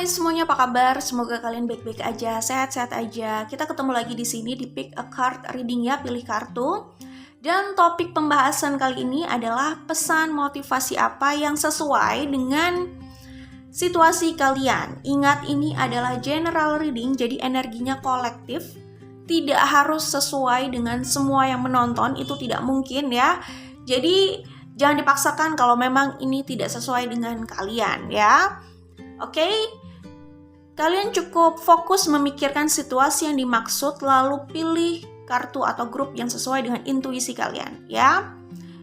Hai semuanya, apa kabar? Semoga kalian baik-baik aja, sehat-sehat aja. Kita ketemu lagi di sini di Pick a Card Reading ya, pilih kartu. Dan topik pembahasan kali ini adalah pesan motivasi apa yang sesuai dengan situasi kalian. Ingat, ini adalah general reading, jadi energinya kolektif. Tidak harus sesuai dengan semua yang menonton, itu tidak mungkin ya. Jadi jangan dipaksakan kalau memang ini tidak sesuai dengan kalian ya. Oke, kalian cukup fokus memikirkan situasi yang dimaksud lalu pilih kartu atau grup yang sesuai dengan intuisi kalian ya.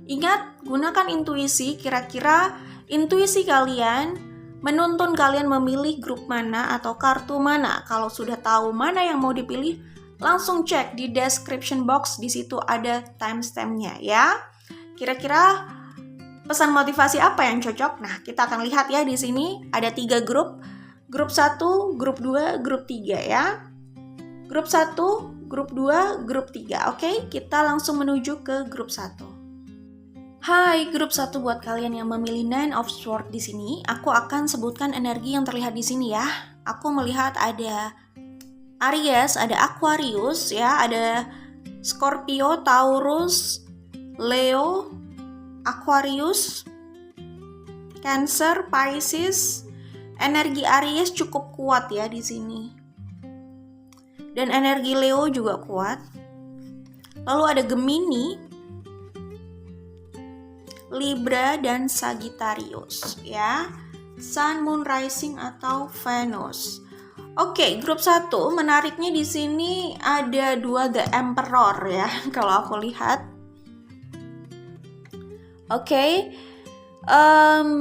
Ingat, gunakan intuisi, kira-kira intuisi kalian menuntun kalian memilih grup mana atau kartu mana. Kalau sudah tahu mana yang mau dipilih, langsung cek di description box, di situ ada timestamp-nya ya. Kira-kira pesan motivasi apa yang cocok? Nah, kita akan lihat ya di sini ada 3 grup. Grup 1, grup 2, grup 3 ya. Grup 1, grup 2, grup 3. Oke, kita langsung menuju ke grup 1. Hai, grup 1 buat kalian yang memilih Nine of Swords di sini, aku akan sebutkan energi yang terlihat di sini ya. Aku melihat ada Aries, ada Aquarius ya, ada Scorpio, Taurus, Leo, Aquarius, Cancer, Pisces. Energi Aries cukup kuat ya di sini. Dan energi Leo juga kuat. Lalu ada Gemini, Libra dan Sagittarius ya. Sun, Moon, Rising atau Venus. Oke, grup 1 menariknya di sini ada 2 The Emperor ya kalau aku lihat. Oke,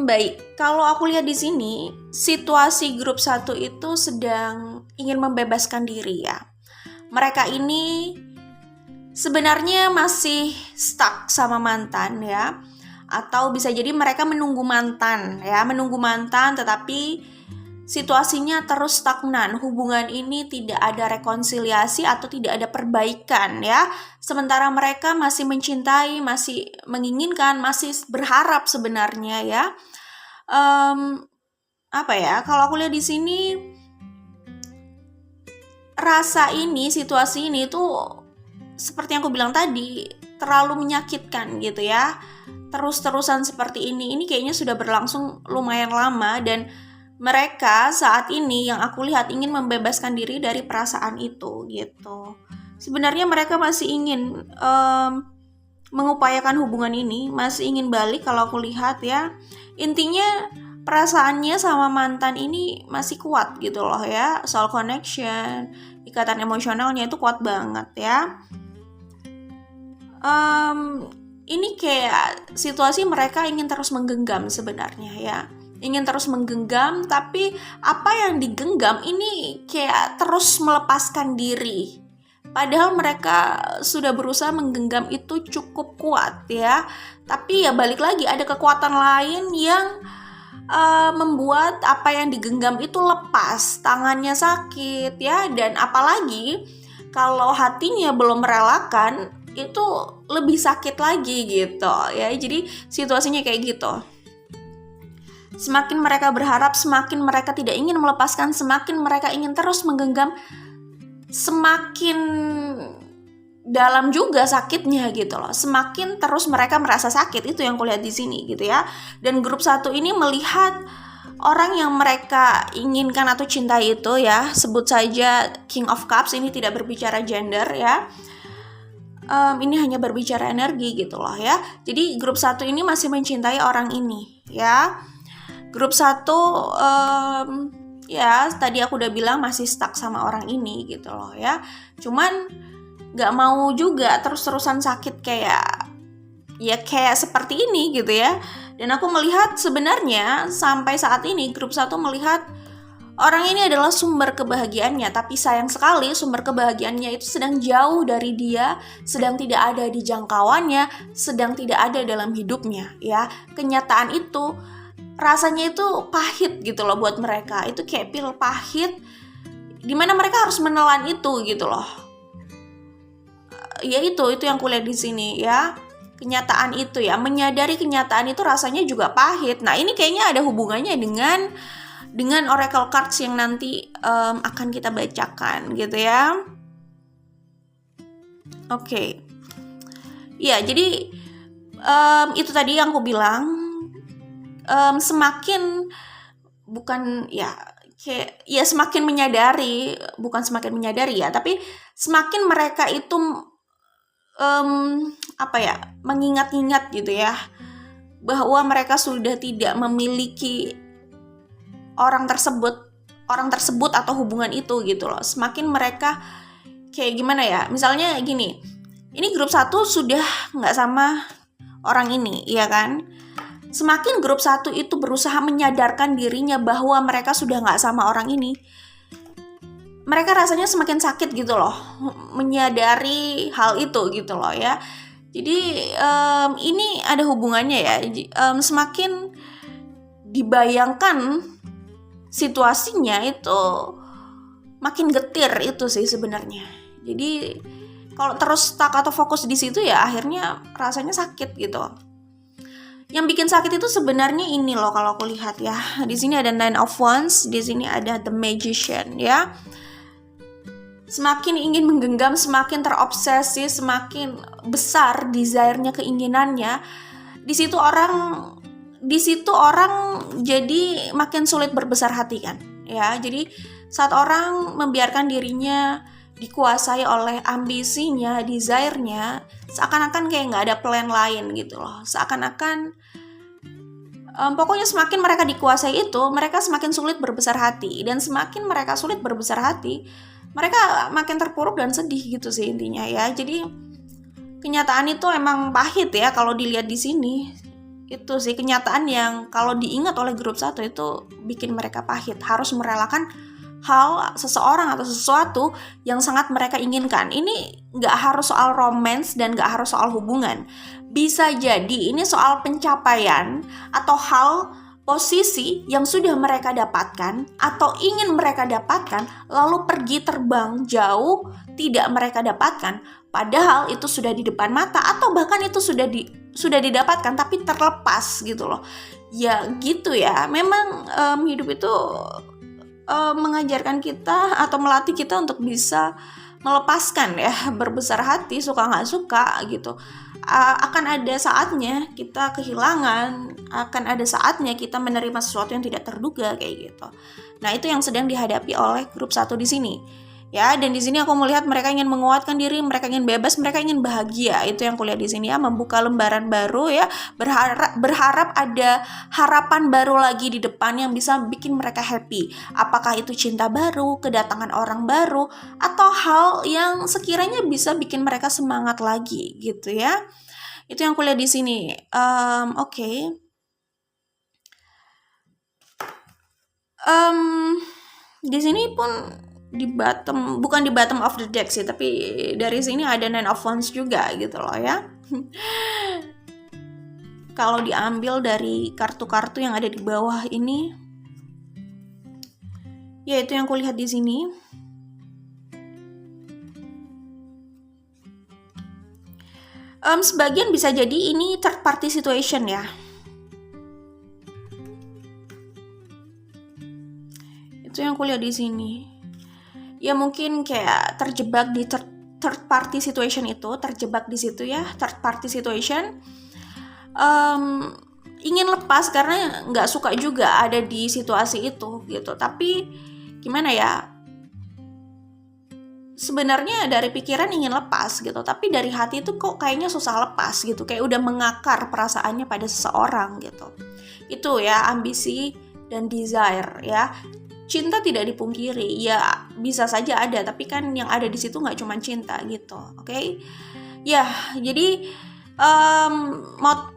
baik. Kalau aku lihat di sini, situasi grup 1 itu sedang ingin membebaskan diri ya. Mereka ini sebenarnya masih stuck sama mantan ya. Atau bisa jadi mereka menunggu mantan ya, tetapi situasinya terus stagnan. Hubungan ini tidak ada rekonsiliasi atau tidak ada perbaikan ya. Sementara mereka masih mencintai, masih menginginkan, masih berharap sebenarnya ya. Kalau aku lihat di sini rasa ini, situasi ini tuh seperti yang aku bilang tadi, terlalu menyakitkan gitu ya. Terus-terusan seperti ini kayaknya sudah berlangsung lumayan lama dan mereka saat ini yang aku lihat ingin membebaskan diri dari perasaan itu gitu. Sebenarnya mereka masih ingin mengupayakan hubungan ini, masih ingin balik kalau aku lihat ya. Intinya perasaannya sama mantan ini masih kuat gitu loh ya. Soul connection, ikatan emosionalnya itu kuat banget ya. Ini kayak situasi mereka ingin terus menggenggam sebenarnya ya. Ingin terus menggenggam, tapi apa yang digenggam ini kayak terus melepaskan diri. Padahal mereka sudah berusaha menggenggam itu cukup kuat ya. Tapi ya balik lagi, ada kekuatan lain yang membuat apa yang digenggam itu lepas. Tangannya sakit ya. Dan apalagi kalau hatinya belum merelakan, itu lebih sakit lagi gitu ya. Jadi situasinya kayak gitu. Semakin mereka berharap, semakin mereka tidak ingin melepaskan, semakin mereka ingin terus menggenggam, semakin dalam juga sakitnya gitu loh. Semakin terus mereka merasa sakit, itu yang kulihat di sini gitu ya. Dan grup 1 ini melihat orang yang mereka inginkan atau cintai itu ya, sebut saja King of Cups, ini tidak berbicara gender ya. Ini hanya berbicara energi gitu loh ya. Jadi grup 1 ini masih mencintai orang ini ya. Grup 1 ya tadi aku udah bilang masih stuck sama orang ini gitu loh ya. Cuman gak mau juga terus-terusan sakit kayak seperti ini gitu ya. Dan aku melihat sebenarnya sampai saat ini grup 1 melihat orang ini adalah sumber kebahagiaannya, tapi sayang sekali sumber kebahagiaannya itu sedang jauh dari dia, sedang tidak ada di jangkauannya, sedang tidak ada dalam hidupnya ya. Kenyataan itu rasanya itu pahit gitu loh buat mereka. Itu kayak pil pahit dimana mereka harus menelan itu gitu loh. Ya itu yang kulihat di sini ya. Kenyataan itu ya, menyadari kenyataan itu rasanya juga pahit. Nah, ini kayaknya ada hubungannya dengan dengan oracle cards yang nanti akan kita bacakan gitu ya. Oke. Ya, jadi itu tadi yang aku bilang, semakin bukan ya kayak ya semakin menyadari, bukan semakin menyadari ya, tapi semakin mereka itu mengingat-ingat gitu ya, bahwa mereka sudah tidak memiliki orang tersebut atau hubungan itu gitu loh. Semakin mereka kayak gimana ya, misalnya gini, ini grup 1 sudah nggak sama orang ini, iya kan? Semakin grup 1 itu berusaha menyadarkan dirinya bahwa mereka sudah nggak sama orang ini, mereka rasanya semakin sakit gitu loh, menyadari hal itu gitu loh ya. Jadi ini ada hubungannya ya, semakin dibayangkan situasinya itu makin getir itu sih sebenarnya. Jadi kalau terus stuck atau fokus di situ ya akhirnya rasanya sakit gitu. Yang bikin sakit itu sebenarnya ini loh kalau aku lihat ya. Di sini ada Nine of Wands, di sini ada The Magician ya. Semakin ingin menggenggam, semakin terobsesi, semakin besar desire-nya, keinginannya. Di situ orang jadi makin sulit berbesar hati kan. Ya, jadi saat orang membiarkan dirinya dikuasai oleh ambisinya, desire-nya, seakan-akan kayak nggak ada plan lain gitu loh. Seakan-akan pokoknya semakin mereka dikuasai itu, mereka semakin sulit berbesar hati. Dan semakin mereka sulit berbesar hati, mereka makin terpuruk dan sedih gitu sih intinya ya. Jadi kenyataan itu emang pahit ya kalau dilihat di sini. Itu sih kenyataan yang kalau diingat oleh grup 1 itu bikin mereka pahit. Harus merelakan hal, seseorang atau sesuatu yang sangat mereka inginkan. Ini gak harus soal romance dan gak harus soal hubungan. Bisa jadi ini soal pencapaian atau hal, posisi yang sudah mereka dapatkan atau ingin mereka dapatkan, lalu pergi terbang jauh tidak mereka dapatkan, padahal itu sudah di depan mata atau bahkan itu sudah didapatkan tapi terlepas gitu loh. Ya gitu ya, memang hidup itu mengajarkan kita atau melatih kita untuk bisa melepaskan ya, berbesar hati, suka nggak suka gitu. Akan ada saatnya kita kehilangan, akan ada saatnya kita menerima sesuatu yang tidak terduga kayak gitu. Nah, itu yang sedang dihadapi oleh grup 1 di sini. Ya, dan di sini aku melihat mereka ingin menguatkan diri, mereka ingin bebas, mereka ingin bahagia. Itu yang kulihat di sini ya, membuka lembaran baru ya, berharap ada harapan baru lagi di depan yang bisa bikin mereka happy. Apakah itu cinta baru, kedatangan orang baru, atau hal yang sekiranya bisa bikin mereka semangat lagi gitu ya. Itu yang kulihat di sini. Oke. Di sini pun bukan di bottom of the deck sih, tapi dari sini ada Nine of Wands juga gitu loh ya. Kalau diambil dari kartu-kartu yang ada di bawah ini, ya itu yang kulihat di sini. Sebagian bisa jadi ini third party situation ya. Itu yang kulihat di sini. Ya mungkin kayak terjebak di third party situation itu, terjebak di situ ya, third party situation. Ingin lepas karena nggak suka juga ada di situasi itu gitu. Tapi gimana ya? Sebenarnya dari pikiran ingin lepas gitu, tapi dari hati itu kok kayaknya susah lepas gitu, kayak udah mengakar perasaannya pada seseorang gitu. Itu ya ambisi dan desire ya. Cinta tidak dipungkiri, ya bisa saja ada, tapi kan yang ada di situ nggak cuma cinta gitu, oke? Ya, jadi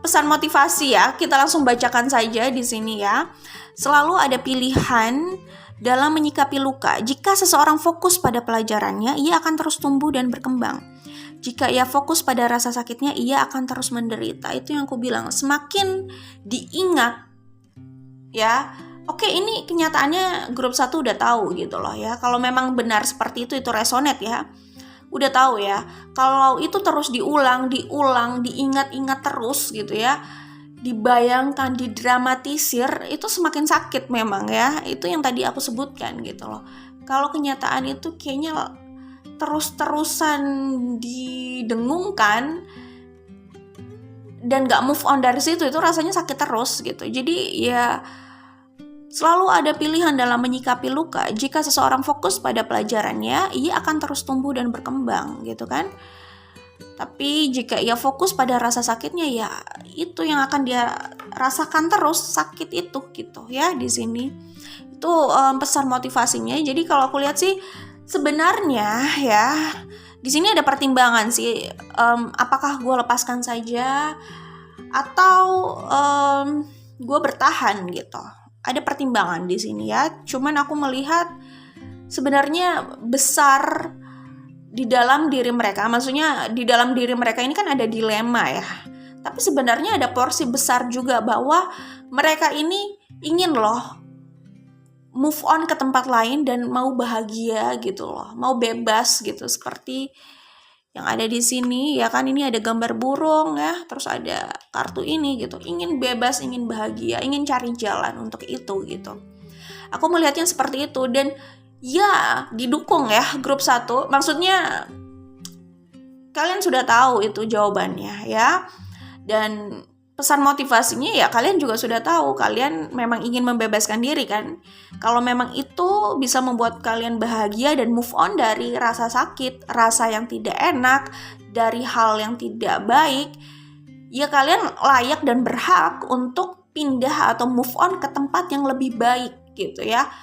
pesan motivasi ya, kita langsung bacakan saja di sini ya. Selalu ada pilihan dalam menyikapi luka. Jika seseorang fokus pada pelajarannya, ia akan terus tumbuh dan berkembang. Jika ia fokus pada rasa sakitnya, ia akan terus menderita. Itu yang aku bilang, semakin diingat ya. Oke, ini kenyataannya grup 1 udah tahu gitu loh ya. Kalau memang benar seperti itu resonate ya. Udah tahu ya. Kalau itu terus diulang, diingat-ingat terus gitu ya. dibayangkan, didramatisir, itu semakin sakit memang ya. Itu yang tadi aku sebutkan gitu loh. Kalau kenyataan itu kayaknya terus-terusan didengungkan dan gak move on dari situ, itu rasanya sakit terus gitu. Jadi ya selalu ada pilihan dalam menyikapi luka. Jika seseorang fokus pada pelajarannya, ia akan terus tumbuh dan berkembang gitu kan. Tapi jika ia fokus pada rasa sakitnya, ya itu yang akan dia rasakan terus, sakit itu gitu ya di sini. Itu pesan motivasinya. Jadi kalau aku lihat sih sebenarnya ya di sini ada pertimbangan sih, apakah gue lepaskan saja atau gue bertahan gitu. Ada pertimbangan di sini ya. Cuman aku melihat sebenarnya besar di dalam diri mereka. Maksudnya di dalam diri mereka ini kan ada dilema ya. Tapi sebenarnya ada porsi besar juga bahwa mereka ini ingin loh move on ke tempat lain dan mau bahagia gitu loh, mau bebas gitu, seperti yang ada di sini ya kan. Ini ada gambar burung ya, terus ada kartu ini gitu, ingin bebas, ingin bahagia, ingin cari jalan untuk itu gitu. Aku melihatnya seperti itu dan ya didukung ya grup 1. Maksudnya kalian sudah tahu itu jawabannya ya, dan pesan motivasinya ya kalian juga sudah tahu, kalian memang ingin membebaskan diri kan. Kalau memang itu bisa membuat kalian bahagia dan move on dari rasa sakit, rasa yang tidak enak, dari hal yang tidak baik, ya kalian layak dan berhak untuk pindah atau move on ke tempat yang lebih baik gitu ya.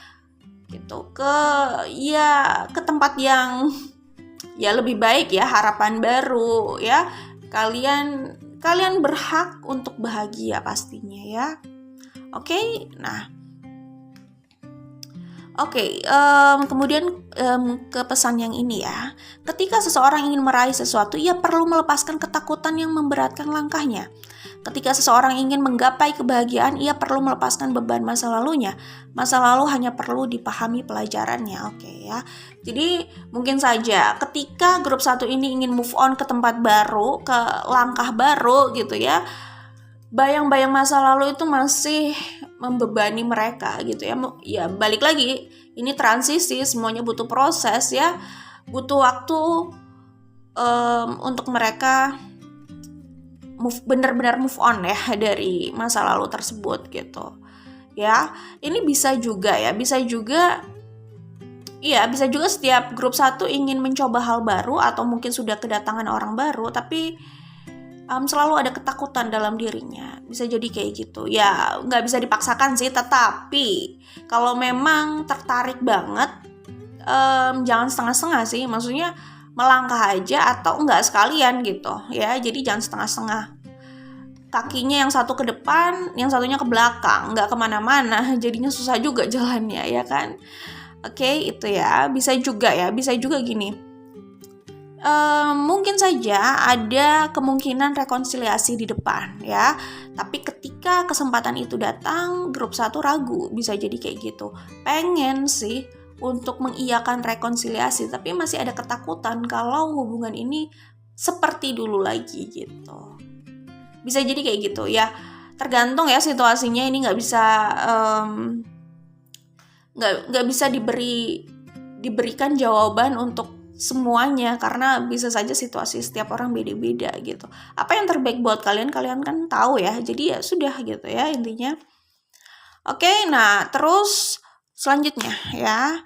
Gitu, ke tempat yang ya lebih baik ya, harapan baru ya. Kalian berhak untuk bahagia pastinya ya. Oke, nah. Kemudian ke pesan yang ini ya. Ketika seseorang ingin meraih sesuatu, ia perlu melepaskan ketakutan yang memberatkan langkahnya. Ketika seseorang ingin menggapai kebahagiaan, ia perlu melepaskan beban masa lalunya. Masa lalu hanya perlu dipahami pelajarannya. Oke ya. Jadi mungkin saja ketika grup 1 ini ingin move on ke tempat baru, ke langkah baru gitu ya, bayang-bayang masa lalu itu masih membebani mereka gitu ya. Ya balik lagi, ini transisi, semuanya butuh proses ya, butuh waktu untuk mereka benar-benar move on ya dari masa lalu tersebut gitu ya. Ini bisa juga setiap grup 1 ingin mencoba hal baru atau mungkin sudah kedatangan orang baru, tapi selalu ada ketakutan dalam dirinya. Bisa jadi kayak gitu ya, nggak bisa dipaksakan sih. Tetapi kalau memang tertarik banget, jangan setengah-setengah sih. Maksudnya melangkah aja atau enggak sekalian gitu ya. Jadi jangan setengah-setengah. Kakinya yang satu ke depan, yang satunya ke belakang, nggak kemana-mana, jadinya susah juga jalannya ya kan. Oke, itu ya. Bisa juga gini. Mungkin saja ada kemungkinan rekonsiliasi di depan ya. Tapi ketika kesempatan itu datang, grup 1 ragu. Bisa jadi kayak gitu. Pengen sih untuk mengiyakan rekonsiliasi, tapi masih ada ketakutan kalau hubungan ini seperti dulu lagi gitu. Bisa jadi kayak gitu ya. Tergantung ya situasinya. Ini nggak bisa diberikan jawaban untuk semuanya, karena bisa saja situasi setiap orang beda-beda gitu. Apa yang terbaik buat kalian kan tahu ya. Jadi ya sudah gitu ya intinya. Oke, nah terus selanjutnya ya,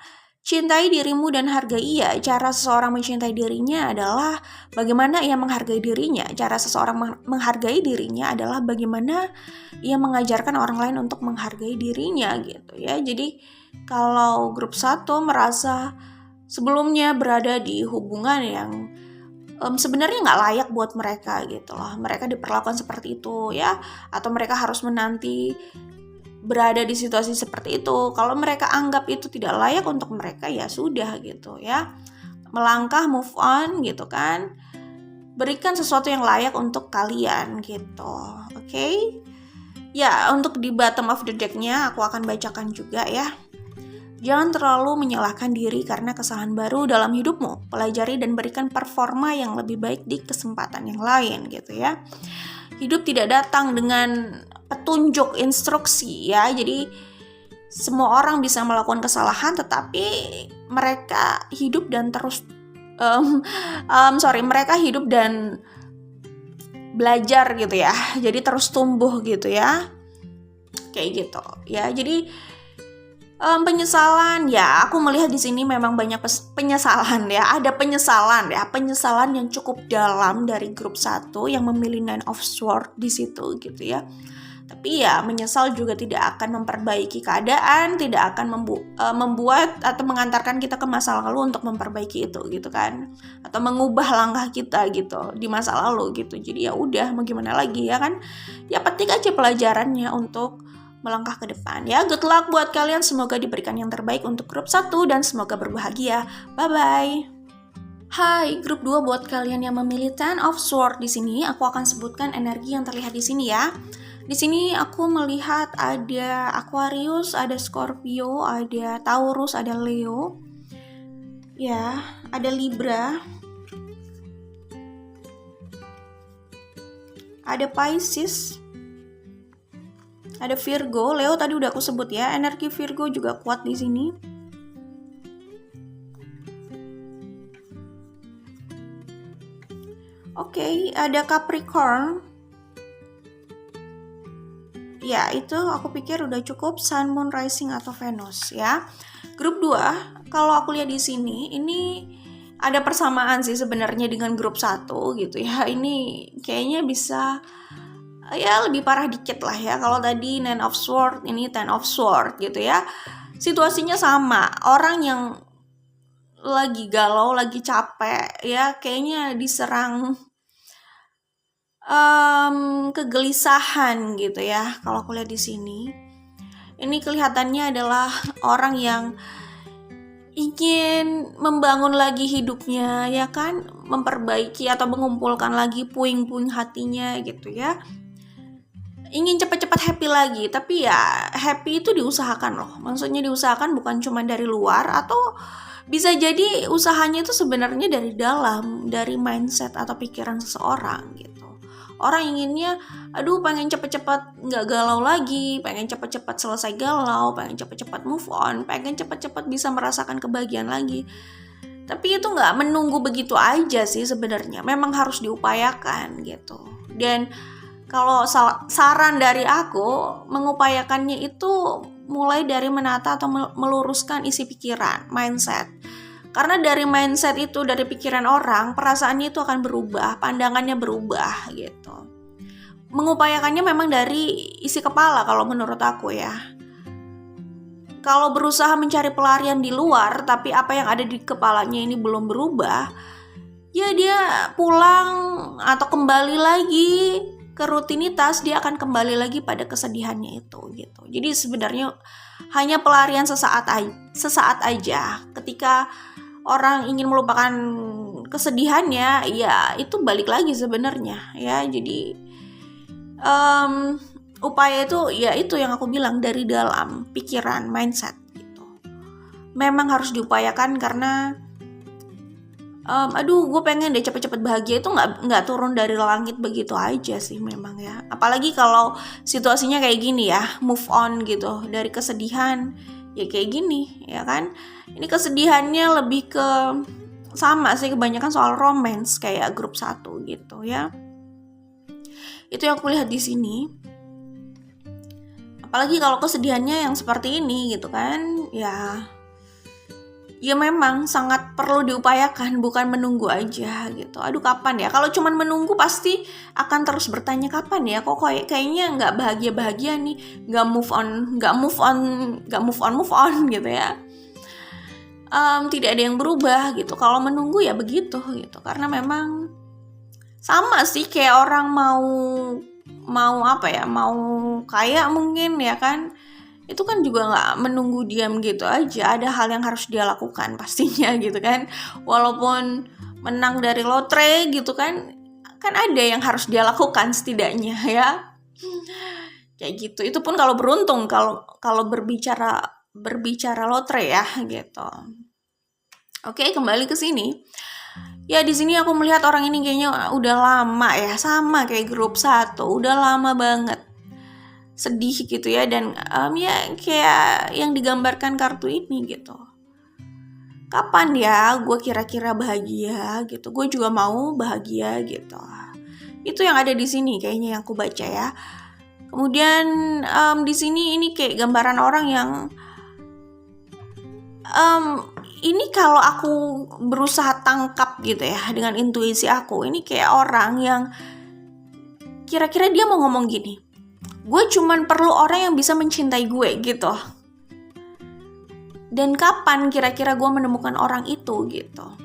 cintai dirimu dan hargai ia. Cara seseorang mencintai dirinya adalah bagaimana ia menghargai dirinya. Cara seseorang menghargai dirinya adalah bagaimana ia mengajarkan orang lain untuk menghargai dirinya gitu ya. Jadi kalau grup 1 merasa sebelumnya berada di hubungan yang sebenarnya nggak layak buat mereka gitu loh, mereka diperlakukan seperti itu ya, atau mereka harus menanti berada di situasi seperti itu. Kalau mereka anggap itu tidak layak untuk mereka, ya sudah gitu ya, melangkah, move on gitu kan. Berikan sesuatu yang layak untuk kalian gitu. Oke? Ya, untuk di bottom of the deck-nya aku akan bacakan juga ya. Jangan terlalu menyalahkan diri karena kesalahan baru dalam hidupmu. Pelajari dan berikan performa yang lebih baik di kesempatan yang lain gitu ya. Hidup tidak datang dengan petunjuk instruksi ya. Jadi semua orang bisa melakukan kesalahan, tetapi mereka hidup dan terus mereka hidup dan belajar gitu ya. Jadi terus tumbuh gitu ya. Kayak gitu ya. Jadi penyesalan ya, aku melihat di sini memang banyak penyesalan ya. Ada penyesalan yang cukup dalam dari grup 1 yang memilih Nine of Swords di situ gitu ya. Tapi ya menyesal juga tidak akan memperbaiki keadaan, tidak akan membuat atau mengantarkan kita ke masa lalu untuk memperbaiki itu gitu kan, atau mengubah langkah kita gitu di masa lalu gitu. Jadi ya udah, mau gimana lagi ya kan, ya petik aja pelajarannya untuk melangkah ke depan ya. Good luck buat kalian, semoga diberikan yang terbaik untuk grup 1 dan semoga berbahagia. Bye bye. Hai grup 2, buat kalian yang memilih Ten of Swords di sini, aku akan sebutkan energi yang terlihat di sini ya. Di sini aku melihat ada Aquarius, ada Scorpio, ada Taurus, ada Leo. Ya, ada Libra. Ada Pisces. Ada Virgo. Leo tadi udah aku sebut ya. Energi Virgo juga kuat di sini. Oke, ada Capricorn. Ya, itu aku pikir udah cukup Sun, Moon, Rising atau Venus ya. Grup 2, kalau aku lihat di sini, ini ada persamaan sih sebenarnya dengan grup 1 gitu ya. Ini kayaknya bisa ya lebih parah dikit lah ya. Kalau tadi Nine of Swords, ini Ten of Swords gitu ya. Situasinya sama, orang yang lagi galau, lagi capek ya, kayaknya diserang kegelisahan gitu ya. Kalau aku lihat di sini, ini kelihatannya adalah orang yang ingin membangun lagi hidupnya ya kan, memperbaiki atau mengumpulkan lagi puing-puing hatinya gitu ya. Ingin cepat-cepat happy lagi, tapi ya happy itu diusahakan loh. Maksudnya diusahakan bukan cuma dari luar, atau bisa jadi usahanya itu sebenarnya dari dalam, dari mindset atau pikiran seseorang gitu. Orang inginnya, aduh pengen cepet-cepet gak galau lagi, pengen cepet-cepet selesai galau, pengen cepet-cepet move on, pengen cepet-cepet bisa merasakan kebahagiaan lagi. Tapi itu gak menunggu begitu aja sih sebenarnya, memang harus diupayakan gitu. Dan kalau saran dari aku, mengupayakannya itu mulai dari menata atau meluruskan isi pikiran, mindset. Karena dari mindset itu, dari pikiran orang, perasaannya itu akan berubah, pandangannya berubah gitu. Mengupayakannya memang dari isi kepala kalau menurut aku ya. Kalau berusaha mencari pelarian di luar, tapi apa yang ada di kepalanya ini belum berubah, ya dia pulang atau kembali lagi ke rutinitas, dia akan kembali lagi pada kesedihannya itu gitu. Jadi sebenarnya hanya pelarian sesaat aja. Ketika orang ingin melupakan kesedihannya, ya itu balik lagi sebenarnya ya. Jadi upaya itu ya itu yang aku bilang, dari dalam pikiran, mindset gitu. Memang harus diupayakan karena aduh gue pengen deh cepet-cepet bahagia, itu nggak turun dari langit begitu aja sih memang ya. Apalagi kalau situasinya kayak gini ya, move on gitu dari kesedihan ya kayak gini ya kan. Ini kesedihannya lebih ke sama sih, kebanyakan soal romance kayak grup 1 gitu ya. Itu yang aku lihat di sini. Apalagi kalau kesedihannya yang seperti ini gitu kan, ya memang sangat perlu diupayakan, bukan menunggu aja gitu. Aduh kapan ya? Kalau cuman menunggu pasti akan terus bertanya kapan ya? Kok kayaknya nggak bahagia nih, nggak move on gitu ya. Tidak ada yang berubah gitu. Kalau menunggu ya begitu gitu. Karena memang sama sih kayak orang mau apa ya? Mau kaya mungkin ya kan? Itu kan juga nggak menunggu diam gitu aja, ada hal yang harus dia lakukan pastinya gitu kan. Walaupun menang dari lotre gitu kan ada yang harus dia lakukan setidaknya ya, kayak gitu. Itu pun kalau beruntung, kalau berbicara lotre ya gitu. Oke, kembali ke sini Ya di sini aku melihat orang ini kayaknya udah lama ya, sama kayak grup 1, udah lama banget. Sedih gitu ya, dan ya kayak yang digambarkan kartu ini gitu. Kapan ya gue kira-kira bahagia gitu, gue juga mau bahagia gitu. Itu yang ada di sini kayaknya yang aku baca ya. Kemudian di sini ini kayak gambaran orang yang ini kalau aku berusaha tangkap gitu ya dengan intuisi aku, ini kayak orang yang kira-kira dia mau ngomong gini, gue cuman perlu orang yang bisa mencintai gue gitu. Dan kapan kira-kira gue menemukan orang itu gitu.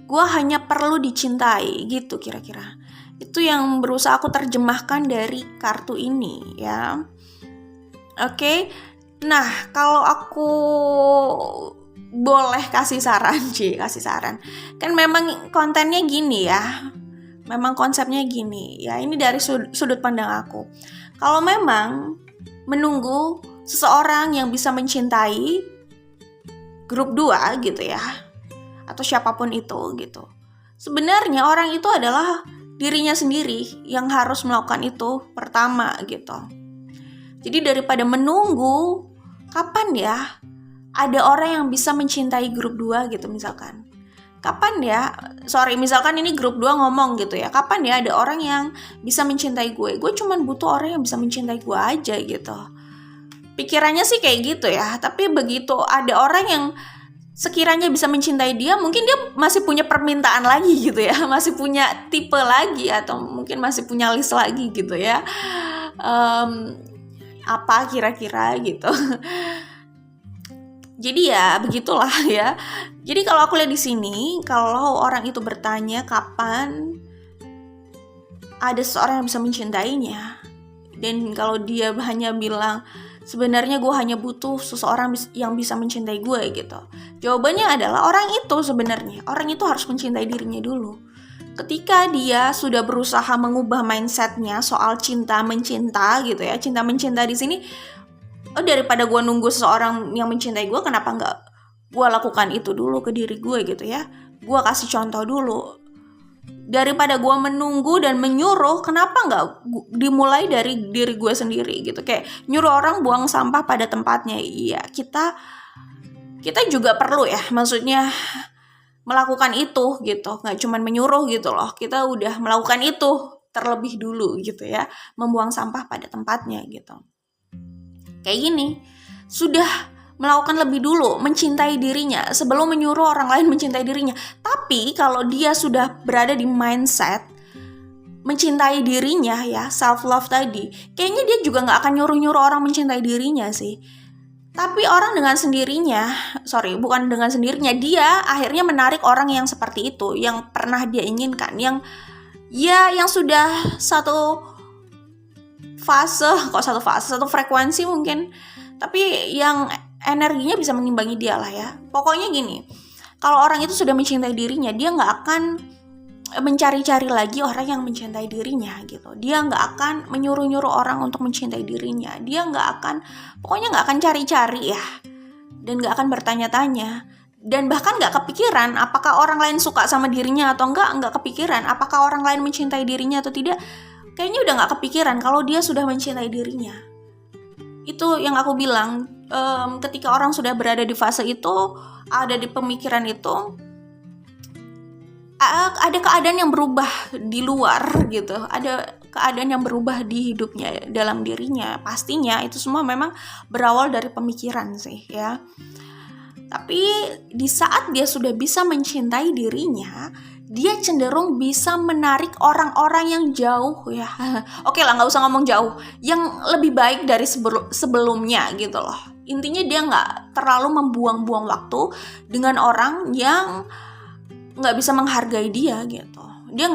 Gue hanya perlu dicintai gitu kira-kira. Itu yang berusaha aku terjemahkan dari kartu ini ya. Oke. Nah, kalau aku boleh kasih saran. Kan memang kontennya gini ya. Memang konsepnya gini ya. Ini dari sudut pandang aku. Kalau memang menunggu seseorang yang bisa mencintai grup 2 gitu ya, atau siapapun itu gitu. Sebenarnya orang itu adalah dirinya sendiri yang harus melakukan itu pertama gitu. Jadi daripada menunggu kapan ya ada orang yang bisa mencintai grup 2 gitu misalkan. Kapan ya, misalkan ini grup 2 ngomong gitu ya, kapan ya ada orang yang bisa mencintai gue. Gue cuman butuh orang yang bisa mencintai gue aja gitu. Pikirannya sih kayak gitu ya, tapi begitu ada orang yang sekiranya bisa mencintai dia, mungkin dia masih punya permintaan lagi gitu ya, masih punya tipe lagi, atau mungkin masih punya list lagi gitu ya. Apa kira-kira gitu. Jadi ya begitulah ya. Jadi kalau aku lihat di sini, kalau orang itu bertanya kapan ada seseorang yang bisa mencintainya, dan kalau dia hanya bilang sebenarnya gue hanya butuh seseorang yang bisa mencintai gue gitu, jawabannya adalah orang itu harus mencintai dirinya dulu. Ketika dia sudah berusaha mengubah mindsetnya soal cinta mencinta gitu ya, cinta mencinta di sini, daripada gue nunggu seseorang yang mencintai gue, kenapa nggak gue lakukan itu dulu ke diri gue gitu ya. Gue kasih contoh dulu. Daripada gue menunggu dan menyuruh, kenapa nggak dimulai dari diri gue sendiri gitu. Kayak nyuruh orang buang sampah pada tempatnya. Iya, kita juga perlu ya, maksudnya melakukan itu gitu. Nggak cuma menyuruh gitu loh, kita udah melakukan itu terlebih dulu gitu ya, membuang sampah pada tempatnya gitu. Kayak gini, sudah melakukan lebih dulu, mencintai dirinya sebelum menyuruh orang lain mencintai dirinya. Tapi kalau dia sudah berada di mindset mencintai dirinya ya, self love tadi, kayaknya dia juga gak akan nyuruh-nyuruh orang mencintai dirinya sih. Tapi orang bukan dengan sendirinya, dia akhirnya menarik orang yang seperti itu, yang pernah dia inginkan, yang sudah satu frekuensi mungkin, tapi yang energinya bisa mengimbangi dia lah ya. Pokoknya gini, kalau orang itu sudah mencintai dirinya, dia gak akan mencari-cari lagi orang yang mencintai dirinya gitu. Dia gak akan menyuruh-nyuruh orang untuk mencintai dirinya. Dia pokoknya gak akan cari-cari ya, dan gak akan bertanya-tanya, dan bahkan gak kepikiran apakah orang lain suka sama dirinya atau enggak kepikiran apakah orang lain mencintai dirinya atau tidak. Kayaknya udah gak kepikiran kalau dia sudah mencintai dirinya. Itu yang aku bilang, ketika orang sudah berada di fase itu, ada di pemikiran itu, ada keadaan yang berubah di luar gitu, ada keadaan yang berubah di hidupnya, dalam dirinya. Pastinya itu semua memang berawal dari pemikiran sih ya. Tapi di saat dia sudah bisa mencintai dirinya, dia cenderung bisa menarik orang-orang yang jauh ya. Oke lah, gak usah ngomong jauh, yang lebih baik dari sebelumnya gitu loh. Intinya dia gak terlalu membuang-buang waktu dengan orang yang gak bisa menghargai dia gitu. Dia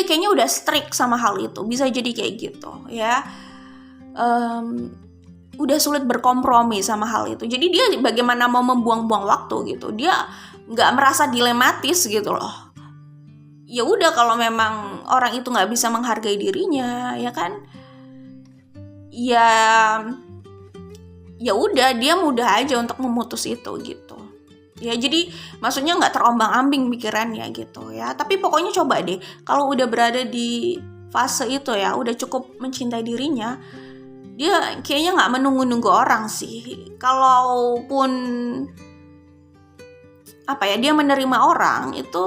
kayaknya udah strict sama hal itu. Bisa jadi kayak gitu ya. Udah sulit berkompromi sama hal itu. Jadi dia bagaimana mau membuang-buang waktu gitu. Dia nggak merasa dilematis gitu loh. Ya udah, kalau memang orang itu nggak bisa menghargai dirinya, ya kan? Ya udah, dia mudah aja untuk memutus itu gitu. Ya, jadi maksudnya nggak terombang-ambing pikirannya gitu ya. Tapi pokoknya coba deh, kalau udah berada di fase itu ya, udah cukup mencintai dirinya, dia kayaknya nggak menunggu-nunggu orang sih. Kalaupun apa ya, dia menerima orang itu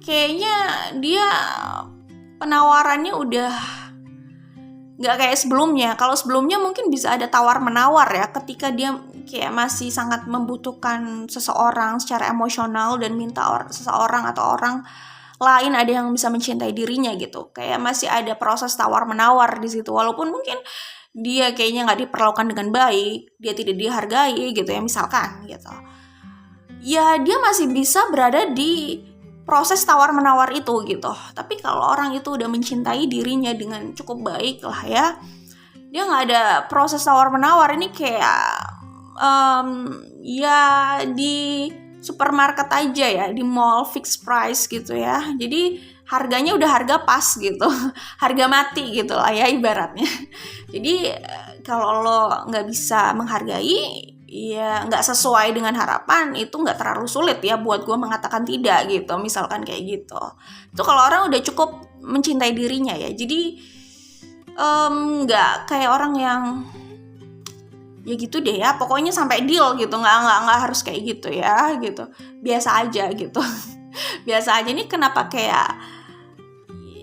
kayaknya dia penawarannya udah nggak kayak sebelumnya. Kalau sebelumnya mungkin bisa ada tawar-menawar ya, ketika dia kayak masih sangat membutuhkan seseorang secara emosional dan minta seseorang atau orang lain ada yang bisa mencintai dirinya gitu. Kayak masih ada proses tawar-menawar di situ, walaupun mungkin dia kayaknya nggak diperlakukan dengan baik, dia tidak dihargai gitu ya misalkan gitu. Ya dia masih bisa berada di proses tawar-menawar itu gitu. Tapi kalau orang itu udah mencintai dirinya dengan cukup baik lah ya, dia nggak ada proses tawar-menawar. Ini kayak ya di supermarket aja ya, di mall fixed price gitu ya. Jadi harganya udah harga pas gitu, harga mati gitu lah ya ibaratnya. Jadi kalau lo nggak bisa menghargai, ya nggak sesuai dengan harapan, itu nggak terlalu sulit ya buat gue mengatakan tidak gitu, misalkan kayak gitu. Itu kalau orang udah cukup mencintai dirinya ya. Jadi nggak kayak orang yang ya gitu deh ya, pokoknya sampai deal gitu, nggak harus kayak gitu ya gitu, biasa aja gitu. Biasa aja. Ini kenapa kayak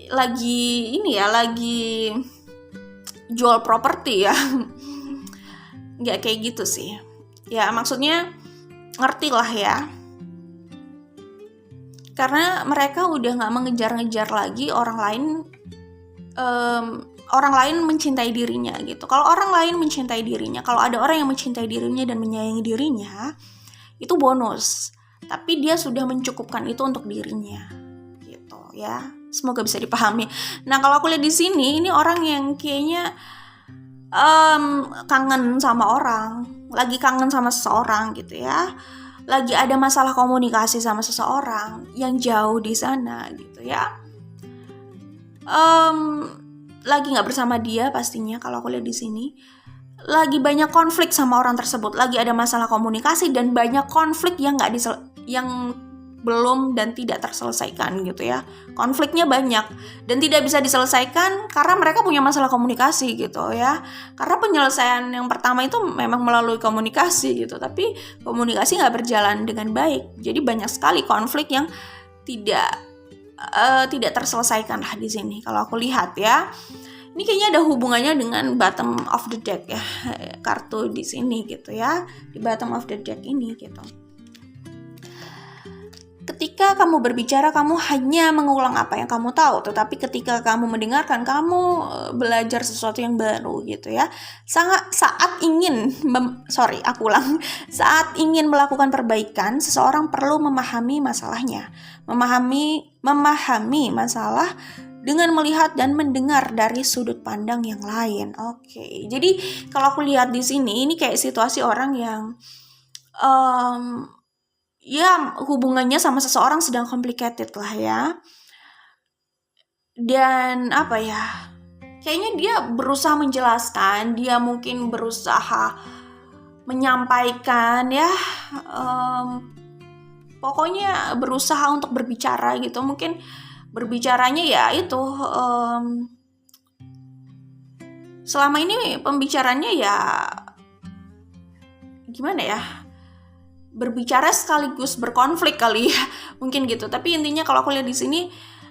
lagi ini ya, lagi jual properti ya. Nggak kayak gitu sih ya, maksudnya ngerti lah ya, karena mereka udah nggak mengejar-ngejar lagi orang lain mencintai dirinya gitu. Kalau orang lain mencintai dirinya, kalau ada orang yang mencintai dirinya dan menyayangi dirinya, itu bonus, tapi dia sudah mencukupkan itu untuk dirinya gitu ya. Semoga bisa dipahami. Nah, kalau aku lihat di sini, ini orang yang kayaknya kangen sama orang, lagi kangen sama seseorang gitu ya, lagi ada masalah komunikasi sama seseorang yang jauh di sana gitu ya, lagi nggak bersama dia pastinya. Kalau aku lihat di sini lagi banyak konflik sama orang tersebut, lagi ada masalah komunikasi dan banyak konflik yang yang belum dan tidak terselesaikan gitu ya. Konfliknya banyak dan tidak bisa diselesaikan karena mereka punya masalah komunikasi gitu ya. Karena penyelesaian yang pertama itu memang melalui komunikasi gitu, tapi komunikasi nggak berjalan dengan baik. Jadi banyak sekali konflik yang tidak terselesaikan lah di sini kalau aku lihat ya. Ini kayaknya ada hubungannya dengan bottom of the deck ya, kartu di sini gitu ya, di bottom of the deck ini gitu. Ketika kamu berbicara, kamu hanya mengulang apa yang kamu tahu, tetapi ketika kamu mendengarkan, kamu belajar sesuatu yang baru gitu ya. Saat ingin melakukan perbaikan, seseorang perlu memahami masalahnya. Memahami masalah dengan melihat dan mendengar dari sudut pandang yang lain. Oke. Jadi kalau aku lihat di sini, ini kayak situasi orang yang ya hubungannya sama seseorang sedang complicated lah ya. Dan apa ya, kayaknya dia berusaha menjelaskan, dia mungkin berusaha menyampaikan ya, pokoknya berusaha untuk berbicara gitu. Mungkin berbicaranya ya itu, selama ini pembicaranya ya gimana ya, berbicara sekaligus berkonflik kali ya, mungkin gitu. Tapi intinya kalau aku lihat di sini,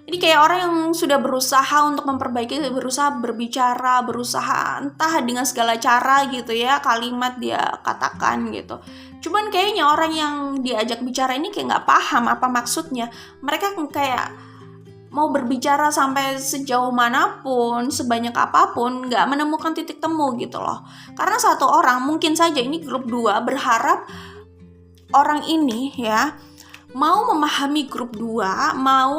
ini kayak orang yang sudah berusaha untuk memperbaiki, berusaha berbicara, berusaha entah dengan segala cara gitu ya, kalimat dia katakan gitu. Cuman kayaknya orang yang diajak bicara ini kayak nggak paham apa maksudnya. Mereka kayak mau berbicara sampai sejauh manapun, sebanyak apapun, nggak menemukan titik temu gitu loh. Karena satu orang, mungkin saja ini grup 2, berharap orang ini ya mau memahami grup 2, mau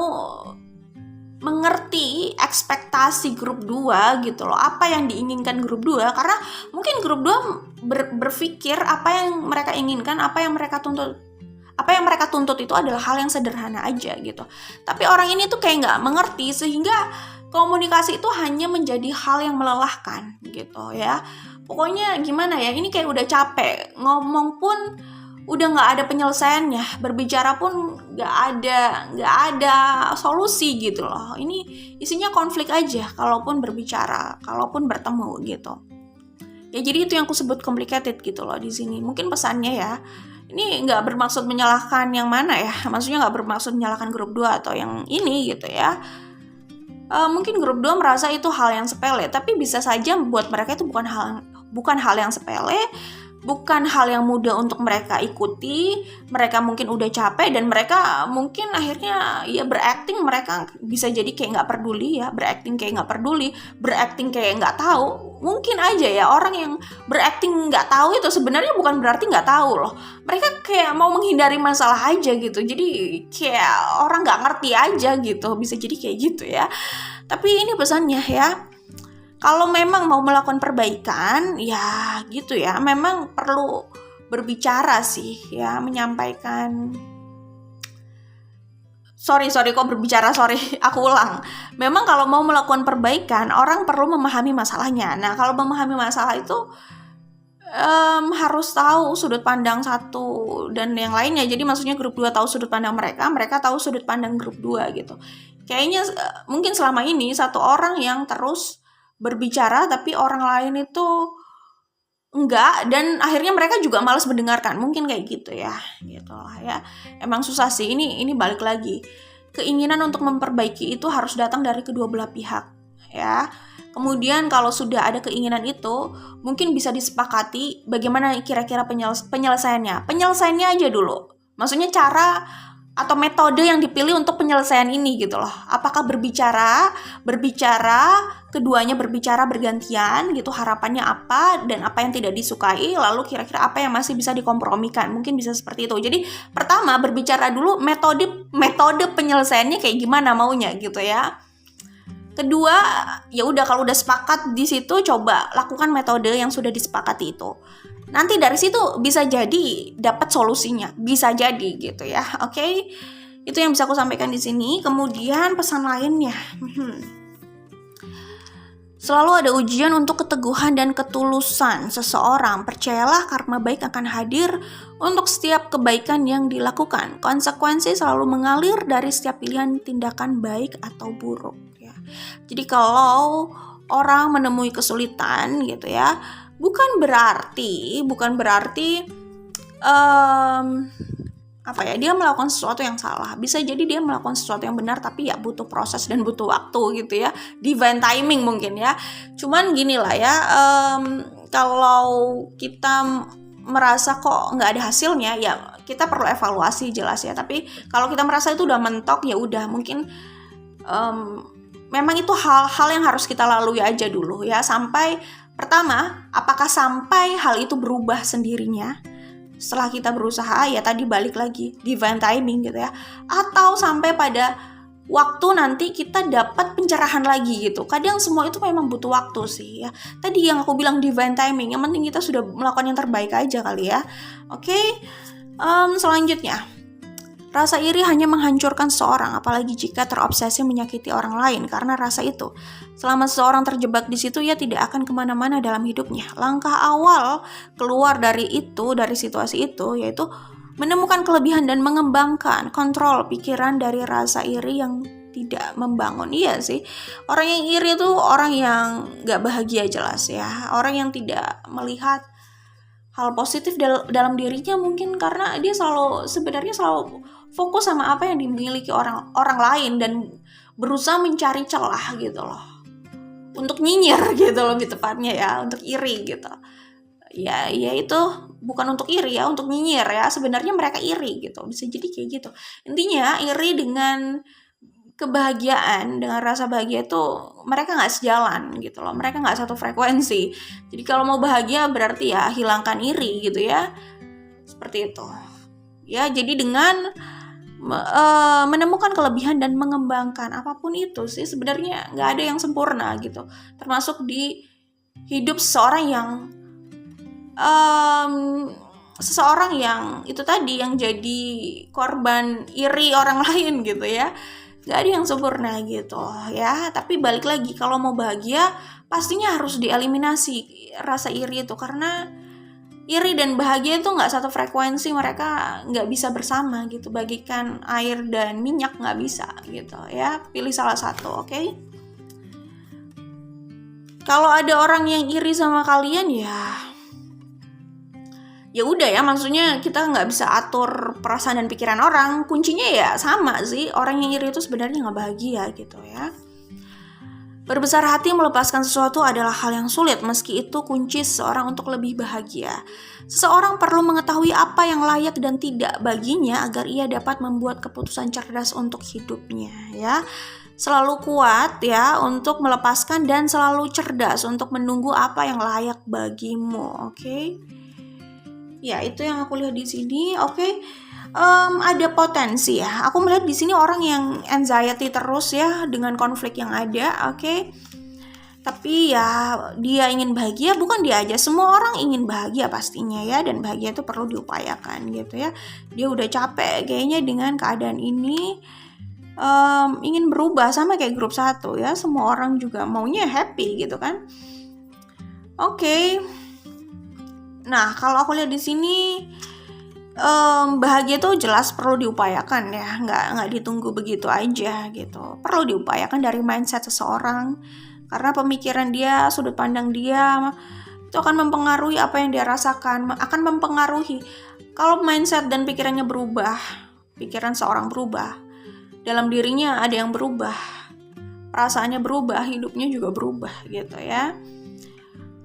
mengerti ekspektasi grup 2 gitu loh, apa yang diinginkan grup 2. Karena mungkin grup 2 berpikir apa yang mereka inginkan, apa yang mereka tuntut itu adalah hal yang sederhana aja gitu. Tapi orang ini tuh kayak nggak mengerti, sehingga komunikasi itu hanya menjadi hal yang melelahkan gitu ya. pokoknya gimana ya, ini kayak udah capek, ngomong pun udah nggak ada penyelesaiannya, berbicara pun nggak ada solusi gitu loh. Ini isinya konflik aja kalaupun berbicara, kalaupun bertemu gitu. Ya jadi itu yang aku sebut complicated gitu loh di sini. Mungkin pesannya ya, ini nggak bermaksud menyalahkan yang mana ya, maksudnya nggak bermaksud menyalahkan grup 2 atau yang ini gitu ya. Mungkin grup 2 merasa itu hal yang sepele, tapi bisa saja buat mereka itu bukan hal yang sepele, bukan hal yang mudah untuk mereka ikuti. Mereka mungkin udah capek dan mereka mungkin akhirnya ya berakting, mereka bisa jadi kayak nggak peduli ya, berakting kayak nggak tahu. Mungkin aja ya orang yang berakting nggak tahu itu sebenarnya bukan berarti nggak tahu loh. Mereka kayak mau menghindari masalah aja gitu, jadi kayak orang nggak ngerti aja gitu, bisa jadi kayak gitu ya. Tapi ini pesannya ya, kalau memang mau melakukan perbaikan, ya gitu ya, memang perlu berbicara sih ya, menyampaikan. Sorry, aku ulang. Memang kalau mau melakukan perbaikan, orang perlu memahami masalahnya. Nah, kalau memahami masalah itu harus tahu sudut pandang satu dan yang lainnya. Jadi maksudnya grup 2 tahu sudut pandang mereka tahu sudut pandang grup 2 gitu. Kayaknya mungkin selama ini satu orang yang terus berbicara tapi orang lain itu enggak, dan akhirnya mereka juga malas mendengarkan, mungkin kayak gitu ya, gitulah ya. Emang susah sih, ini balik lagi, keinginan untuk memperbaiki itu harus datang dari kedua belah pihak ya. Kemudian kalau sudah ada keinginan itu, mungkin bisa disepakati bagaimana kira-kira penyelesaiannya aja dulu, maksudnya cara atau metode yang dipilih untuk penyelesaian ini gitu loh. Apakah berbicara, keduanya berbicara bergantian gitu, harapannya apa dan apa yang tidak disukai, lalu kira-kira apa yang masih bisa dikompromikan, mungkin bisa seperti itu. Jadi pertama berbicara dulu metode penyelesaiannya kayak gimana maunya gitu ya. Kedua, ya udah kalau udah sepakat di situ, coba lakukan metode yang sudah disepakati itu. Nanti dari situ bisa jadi dapat solusinya, bisa jadi gitu ya. Oke. Itu yang bisa aku sampaikan di sini. Kemudian pesan lainnya. Selalu ada ujian untuk keteguhan dan ketulusan seseorang. Percayalah karma baik akan hadir untuk setiap kebaikan yang dilakukan. Konsekuensi selalu mengalir dari setiap pilihan tindakan baik atau buruk ya. Jadi kalau orang menemui kesulitan gitu ya, bukan berarti dia melakukan sesuatu yang salah. Bisa jadi dia melakukan sesuatu yang benar, tapi ya butuh proses dan butuh waktu gitu ya, divine timing mungkin ya. Cuman gini lah ya, kalau kita merasa kok nggak ada hasilnya, ya kita perlu evaluasi jelas ya. Tapi kalau kita merasa itu udah mentok, ya udah mungkin memang itu hal-hal yang harus kita lalui aja dulu ya. Pertama, apakah sampai hal itu berubah sendirinya setelah kita berusaha, ya tadi balik lagi divine timing gitu ya, atau sampai pada waktu nanti kita dapat pencerahan lagi gitu. Kadang semua itu memang butuh waktu sih ya. Tadi yang aku bilang divine timing, yang penting kita sudah melakukan yang terbaik aja kali ya. Oke. Selanjutnya, rasa iri hanya menghancurkan seseorang, apalagi jika terobsesi menyakiti orang lain karena rasa itu. Selama seseorang terjebak di situ, ia tidak akan kemana-mana dalam hidupnya. Langkah awal keluar dari situasi itu, yaitu menemukan kelebihan dan mengembangkan kontrol pikiran dari rasa iri yang tidak membangun. Iya sih, orang yang iri itu orang yang gak bahagia jelas ya. Orang yang tidak melihat hal positif dalam dirinya, mungkin karena dia sebenarnya selalu fokus sama apa yang dimiliki orang lain dan berusaha mencari celah gitu loh, untuk nyinyir gitu lebih tepatnya ya, untuk iri gitu. Ya itu bukan untuk iri ya, untuk nyinyir ya. Sebenarnya mereka iri gitu, bisa jadi kayak gitu. Intinya iri dengan kebahagiaan, dengan rasa bahagia itu mereka nggak sejalan gitu loh, mereka nggak satu frekuensi. Jadi kalau mau bahagia berarti ya hilangkan iri gitu ya, seperti itu ya. Jadi dengan menemukan kelebihan dan mengembangkan apapun itu sih, sebenarnya nggak ada yang sempurna gitu, termasuk di hidup seseorang yang itu tadi, yang jadi korban iri orang lain gitu ya. Gak ada yang sempurna gitu ya. Tapi balik lagi, kalau mau bahagia pastinya harus dieliminasi rasa iri itu, karena iri dan bahagia itu nggak satu frekuensi, mereka nggak bisa bersama gitu, bagikan air dan minyak nggak bisa gitu ya, pilih salah satu, oke? Kalau ada orang yang iri sama kalian ya udah ya, maksudnya kita nggak bisa atur perasaan dan pikiran orang, kuncinya ya sama sih, orang yang iri itu sebenarnya nggak bahagia gitu ya. Berbesar hati melepaskan sesuatu adalah hal yang sulit, meski itu kunci seseorang untuk lebih bahagia. Seseorang perlu mengetahui apa yang layak dan tidak baginya agar ia dapat membuat keputusan cerdas untuk hidupnya ya. Selalu kuat ya untuk melepaskan dan selalu cerdas untuk menunggu apa yang layak bagimu, oke? Ya, itu yang aku lihat di sini, oke? Ada potensi ya. Aku melihat di sini orang yang anxiety terus ya dengan konflik yang ada, oke? Tapi ya dia ingin bahagia, bukan dia aja, semua orang ingin bahagia pastinya ya, dan bahagia itu perlu diupayakan gitu ya. Dia udah capek kayaknya dengan keadaan ini, ingin berubah, sama kayak grup 1 ya, semua orang juga maunya happy gitu kan. Oke. Nah, kalau aku lihat di sini bahagia tuh jelas perlu diupayakan ya, nggak ditunggu begitu aja gitu. Perlu diupayakan dari mindset seseorang, karena pemikiran dia, sudut pandang dia itu akan mempengaruhi apa yang dia rasakan, akan mempengaruhi. Kalau mindset dan pikirannya berubah, pikiran seorang berubah, dalam dirinya ada yang berubah, perasaannya berubah, hidupnya juga berubah gitu ya.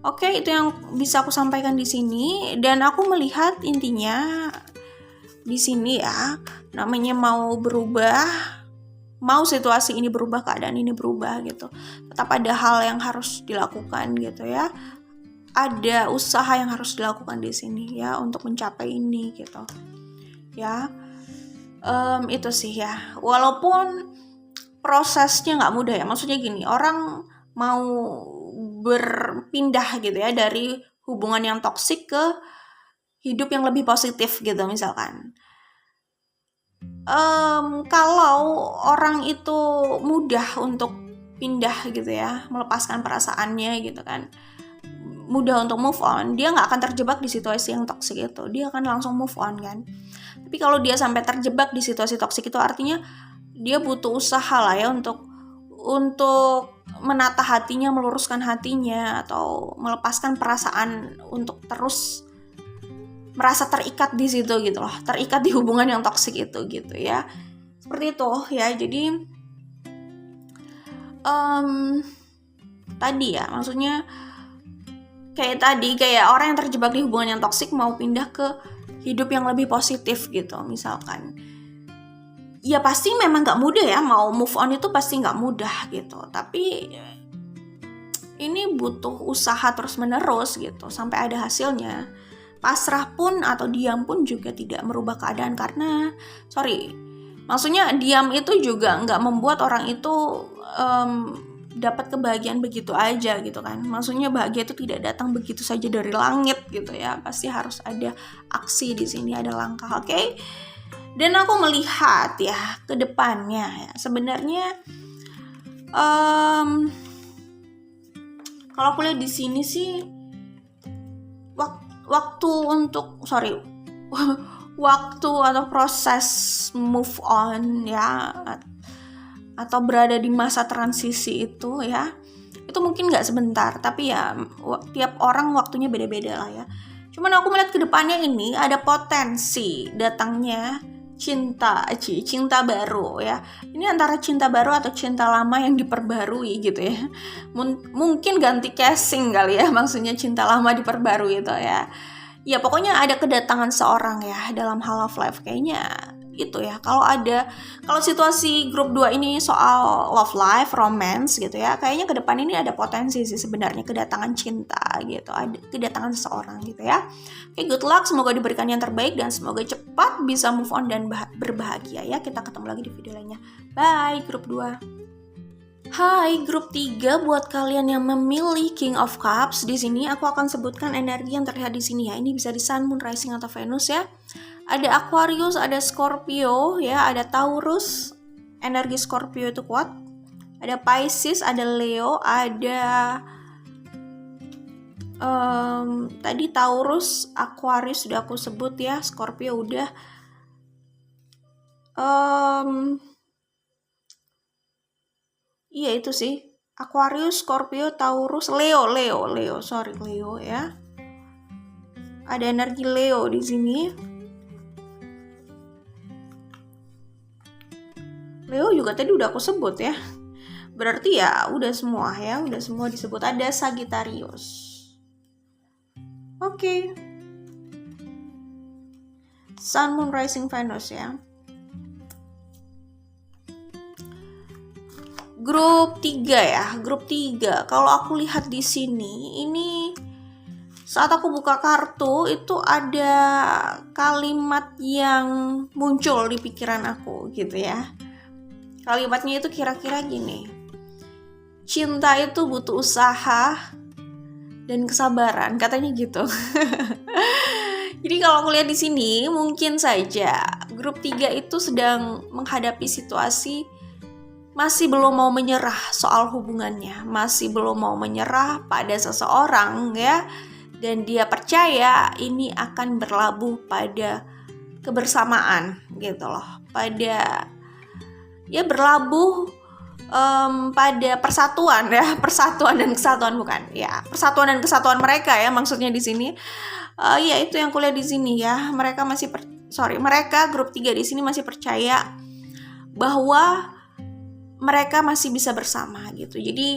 Oke, itu yang bisa aku sampaikan di sini, dan aku melihat intinya di sini ya, namanya mau berubah, mau situasi ini berubah, keadaan ini berubah gitu, tetap ada hal yang harus dilakukan gitu ya. Ada usaha yang harus dilakukan di sini ya untuk mencapai ini gitu. Ya. Itu sih ya. Walaupun prosesnya nggak mudah ya. Maksudnya gini, orang mau berpindah gitu ya dari hubungan yang toksik ke hidup yang lebih positif gitu misalkan. Kalau orang itu mudah untuk pindah gitu ya, melepaskan perasaannya gitu kan, mudah untuk move on, dia nggak akan terjebak di situasi yang toksik itu, dia akan langsung move on kan. Tapi kalau dia sampai terjebak di situasi toksik itu, artinya dia butuh usaha lah ya untuk menata hatinya, meluruskan hatinya, atau melepaskan perasaan untuk terus merasa terikat di situ gitu loh, terikat di hubungan yang toksik itu gitu ya. Seperti itu ya. Jadi tadi ya, maksudnya kayak orang yang terjebak di hubungan yang toksik mau pindah ke hidup yang lebih positif gitu misalkan. Ya pasti memang gak mudah ya, mau move on itu pasti gak mudah gitu. Tapi ini butuh usaha terus menerus gitu sampai ada hasilnya. Pasrah pun atau diam pun juga tidak merubah keadaan, karena maksudnya diam itu juga gak membuat orang itu dapat kebahagiaan begitu aja gitu kan. Maksudnya bahagia itu tidak datang begitu saja dari langit gitu ya. Pasti harus ada aksi di sini, ada langkah, oke? Dan aku melihat ya ke depannya ya, sebenarnya kalau aku lihat di sini sih waktu atau proses move on ya, atau berada di masa transisi itu ya, itu mungkin nggak sebentar, tapi ya tiap orang waktunya beda-beda lah ya. Cuman aku melihat ke depannya ini ada potensi datangnya cinta baru ya. Ini antara cinta baru atau cinta lama yang diperbarui gitu ya. Mungkin ganti casing kali ya, maksudnya cinta lama diperbarui itu ya. Ya pokoknya ada kedatangan seorang ya dalam hal love life kayaknya itu ya. Kalau situasi grup 2 ini soal love life, romance gitu ya, kayaknya ke depan ini ada potensi sih sebenarnya kedatangan cinta gitu, ada kedatangan seseorang gitu ya. Oke, good luck, semoga diberikan yang terbaik dan semoga cepat bisa move on dan berbahagia ya. Kita ketemu lagi di video lainnya. Bye grup 2. Hai grup 3, buat kalian yang memilih King of Cups, di sini aku akan sebutkan energi yang terlihat di sini ya. Ini bisa di Sun, Moon, Rising atau Venus ya. Ada Aquarius, ada Scorpio ya, ada Taurus, energi Scorpio itu kuat. Ada Pisces, ada Leo, ada Tadi Taurus, Aquarius sudah aku sebut ya, Scorpio udah. Iya itu sih, Aquarius, Scorpio, Taurus, Leo ya. Ada energi Leo di sini. Leo juga tadi udah aku sebut ya. Berarti ya udah semua disebut. Ada Sagittarius. Oke. Sun, Moon, Rising, Venus ya. Grup 3 ya, grup 3. Kalau aku lihat di sini, ini saat aku buka kartu itu ada kalimat yang muncul di pikiran aku gitu ya. Kalimatnya itu kira-kira gini. Cinta itu butuh usaha dan kesabaran, katanya gitu. Jadi kalau aku lihat di sini, mungkin saja grup 3 itu sedang menghadapi situasi masih belum mau menyerah soal hubungannya, masih belum mau menyerah pada seseorang ya, dan dia percaya ini akan berlabuh pada kebersamaan gitu loh, pada ya berlabuh pada persatuan ya, persatuan dan kesatuan bukan ya, persatuan dan kesatuan mereka ya maksudnya di sini. Ya itu yang kuliah di sini ya, mereka grup 3 di sini masih percaya bahwa mereka masih bisa bersama gitu. Jadi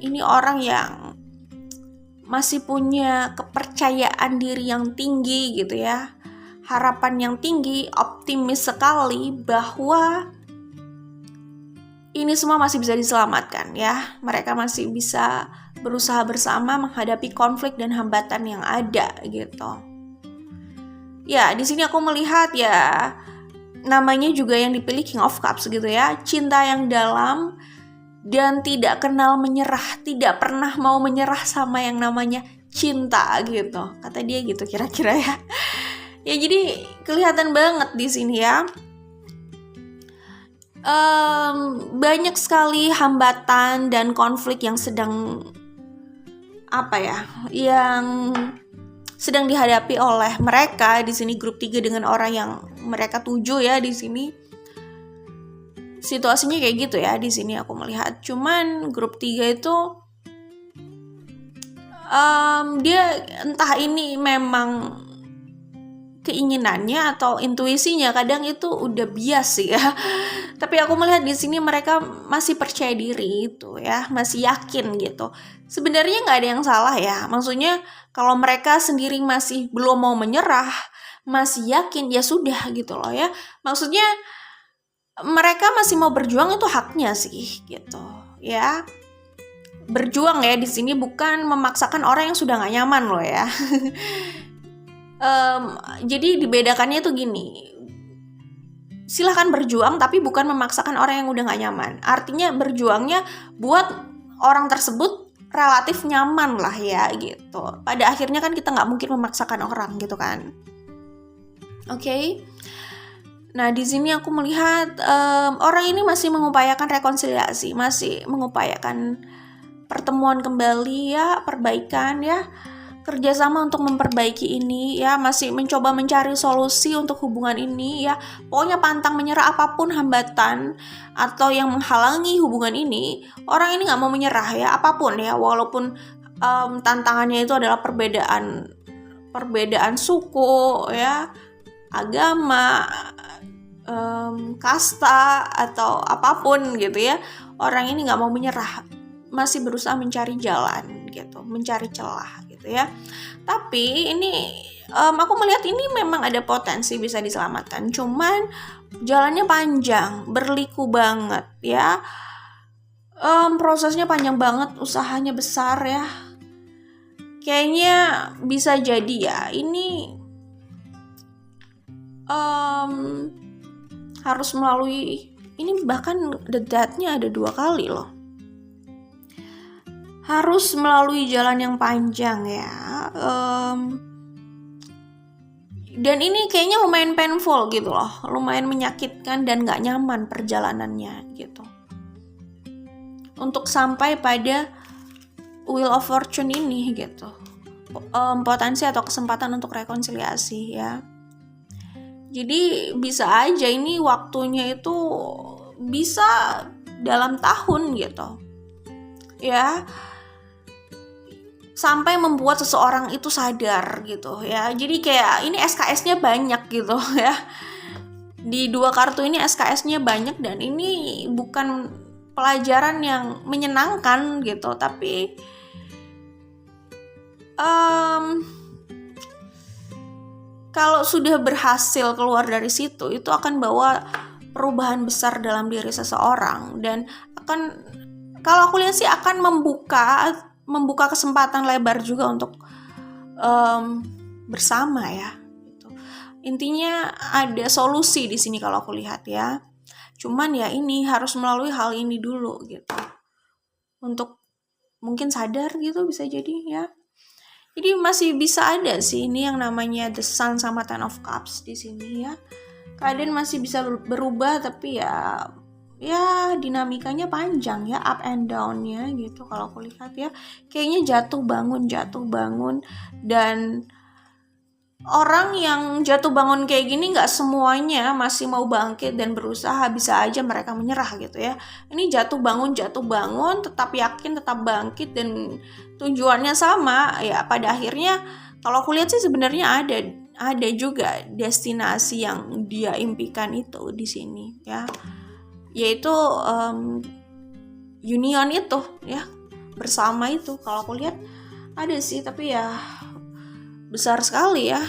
ini orang yang masih punya kepercayaan diri yang tinggi gitu ya. Harapan yang tinggi, optimis sekali bahwa ini semua masih bisa diselamatkan ya. Mereka masih bisa berusaha bersama menghadapi konflik dan hambatan yang ada gitu. Ya, di sini aku melihat ya, namanya juga yang dipilih King of Cups gitu ya. Cinta yang dalam dan tidak kenal menyerah, tidak pernah mau menyerah sama yang namanya cinta gitu. Kata dia gitu kira-kira ya. Ya jadi kelihatan banget di sini ya. Banyak sekali hambatan dan konflik yang sedang yang sedang dihadapi oleh mereka di sini grup 3 dengan orang yang mereka tuju ya di sini. Situasinya kayak gitu ya di sini aku melihat. Cuman grup 3 itu dia entah ini memang keinginannya atau intuisinya, kadang itu udah bias sih ya. Tapi aku melihat di sini mereka masih percaya diri itu ya, masih yakin gitu. Sebenarnya nggak ada yang salah ya. Maksudnya kalau mereka sendiri masih belum mau menyerah, masih yakin ya sudah gitu loh ya. Maksudnya mereka masih mau berjuang, itu haknya sih gitu ya. Berjuang ya di sini bukan memaksakan orang yang sudah nggak nyaman loh ya. Jadi dibedakannya tuh gini, silahkan berjuang tapi bukan memaksakan orang yang udah gak nyaman. Artinya berjuangnya buat orang tersebut relatif nyaman lah ya gitu. Pada akhirnya kan kita gak mungkin memaksakan orang gitu kan. Oke. Nah di sini aku melihat orang ini masih mengupayakan rekonsiliasi, masih mengupayakan pertemuan kembali ya, perbaikan ya, kerjasama untuk memperbaiki ini ya, masih mencoba mencari solusi untuk hubungan ini ya. Pokoknya pantang menyerah apapun hambatan atau yang menghalangi hubungan ini, orang ini nggak mau menyerah ya, apapun ya, walaupun tantangannya itu adalah perbedaan suku ya, agama, kasta atau apapun gitu ya. Orang ini nggak mau menyerah, masih berusaha mencari jalan gitu, mencari celah gitu ya. Tapi ini aku melihat ini memang ada potensi bisa diselamatkan, cuman jalannya panjang, berliku banget ya. Prosesnya panjang banget, usahanya besar ya. Kayaknya bisa jadi ya ini harus melalui ini, bahkan the death-nya ada 2 kali loh. Harus melalui jalan yang panjang ya. Dan ini kayaknya lumayan painful gitu loh, lumayan menyakitkan dan gak nyaman perjalanannya gitu. Untuk sampai pada Wheel of Fortune ini gitu. potensi atau kesempatan untuk rekonsiliasi ya. Jadi bisa aja ini waktunya itu bisa dalam tahun gitu ya, sampai membuat seseorang itu sadar gitu ya. Jadi kayak ini SKS-nya banyak gitu ya. Di dua kartu ini SKS-nya banyak, dan ini bukan pelajaran yang menyenangkan gitu, tapi kalau sudah berhasil keluar dari situ, itu akan bawa perubahan besar dalam diri seseorang, dan akan, kalau aku lihat sih, akan membuka kesempatan lebar juga untuk bersama ya. Gitu. Intinya ada solusi di sini kalau aku lihat ya. Cuman ya ini harus melalui hal ini dulu gitu, untuk mungkin sadar gitu, bisa jadi ya. Jadi masih bisa ada sih ini yang namanya The Sun sama Ten of Cups di sini ya. Keadaan masih bisa berubah, tapi ya dinamikanya panjang ya, up and down-nya gitu kalau aku lihat ya. Kayaknya jatuh bangun, dan orang yang jatuh bangun kayak gini nggak semuanya masih mau bangkit dan berusaha, bisa aja mereka menyerah gitu ya. Ini jatuh bangun, tetap yakin, tetap bangkit, dan tujuannya sama ya. Pada akhirnya kalau aku lihat sih sebenarnya ada juga destinasi yang dia impikan itu di sini ya, yaitu union itu ya, bersama itu. Kalau aku lihat ada sih, tapi ya besar sekali ya.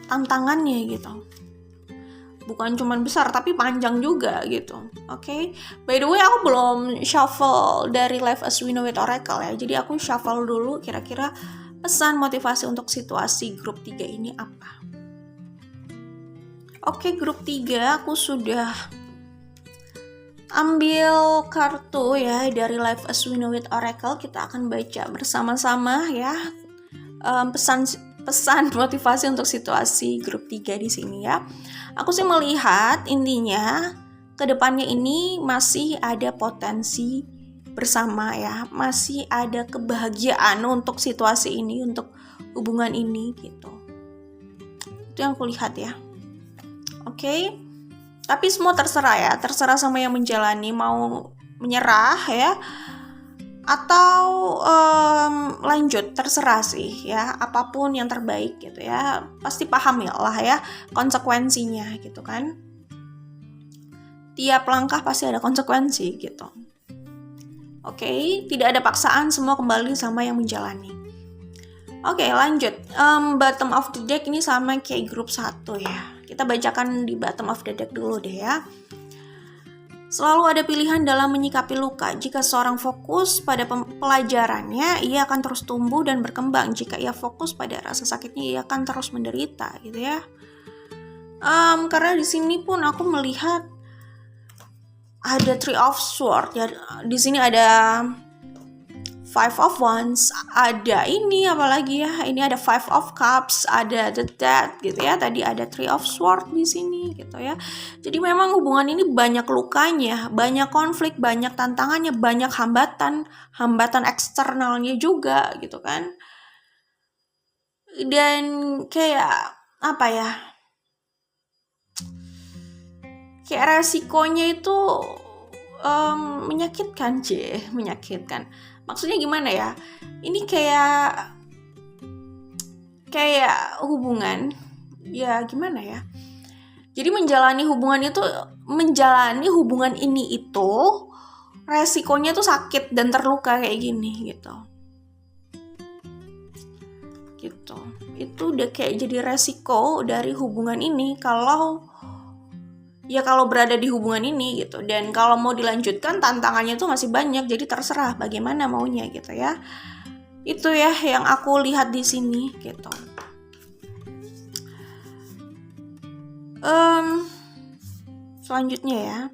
Tantangannya gitu. Bukan cuma besar, tapi panjang juga gitu. Oke. By the way, aku belum shuffle dari Life as We Know It Oracle ya. Jadi aku shuffle dulu kira-kira pesan motivasi untuk situasi grup 3 ini apa. Oke, grup 3 aku sudah ambil kartu ya dari Life as We Know It Oracle. Kita akan baca bersama-sama ya, pesan motivasi untuk situasi grup 3 di sini ya. Aku sih melihat intinya kedepannya ini masih ada potensi bersama ya, masih ada kebahagiaan untuk situasi ini, untuk hubungan ini gitu. Itu yang aku lihat ya. Oke. Tapi semua terserah ya, terserah sama yang menjalani, mau menyerah ya, atau lanjut, terserah sih ya, apapun yang terbaik gitu ya. Pasti paham ya lah ya konsekuensinya gitu kan. Tiap langkah pasti ada konsekuensi gitu. Oke, tidak ada paksaan, semua kembali sama yang menjalani. Oke, lanjut. Bottom of the deck ini sama kayak grup 1 ya. Kita bacakan di bottom of the deck dulu deh ya. Selalu ada pilihan dalam menyikapi luka. Jika seorang fokus pada pelajarannya, ia akan terus tumbuh dan berkembang. Jika ia fokus pada rasa sakitnya, ia akan terus menderita gitu ya. Karena di sini pun aku melihat ada Three of Swords ya. Di sini ada Five of Wands, ada ini apalagi ya, ini ada Five of Cups, ada The Death gitu ya. Tadi ada Three of Swords di sini gitu ya. Jadi memang hubungan ini banyak lukanya, banyak konflik, banyak tantangannya, banyak hambatan eksternalnya juga gitu kan. Dan kayak apa ya? Kayak resikonya itu menyakitkan. Maksudnya gimana ya? Ini kayak hubungan, ya gimana ya? Jadi menjalani hubungan hubungan ini itu resikonya tuh sakit dan terluka kayak gini gitu. Gitu. Itu udah kayak jadi resiko dari hubungan ini kalau berada di hubungan ini gitu. Dan kalau mau dilanjutkan tantangannya tuh masih banyak, jadi terserah bagaimana maunya gitu ya. Itu ya yang aku lihat di sini gitu. Selanjutnya ya.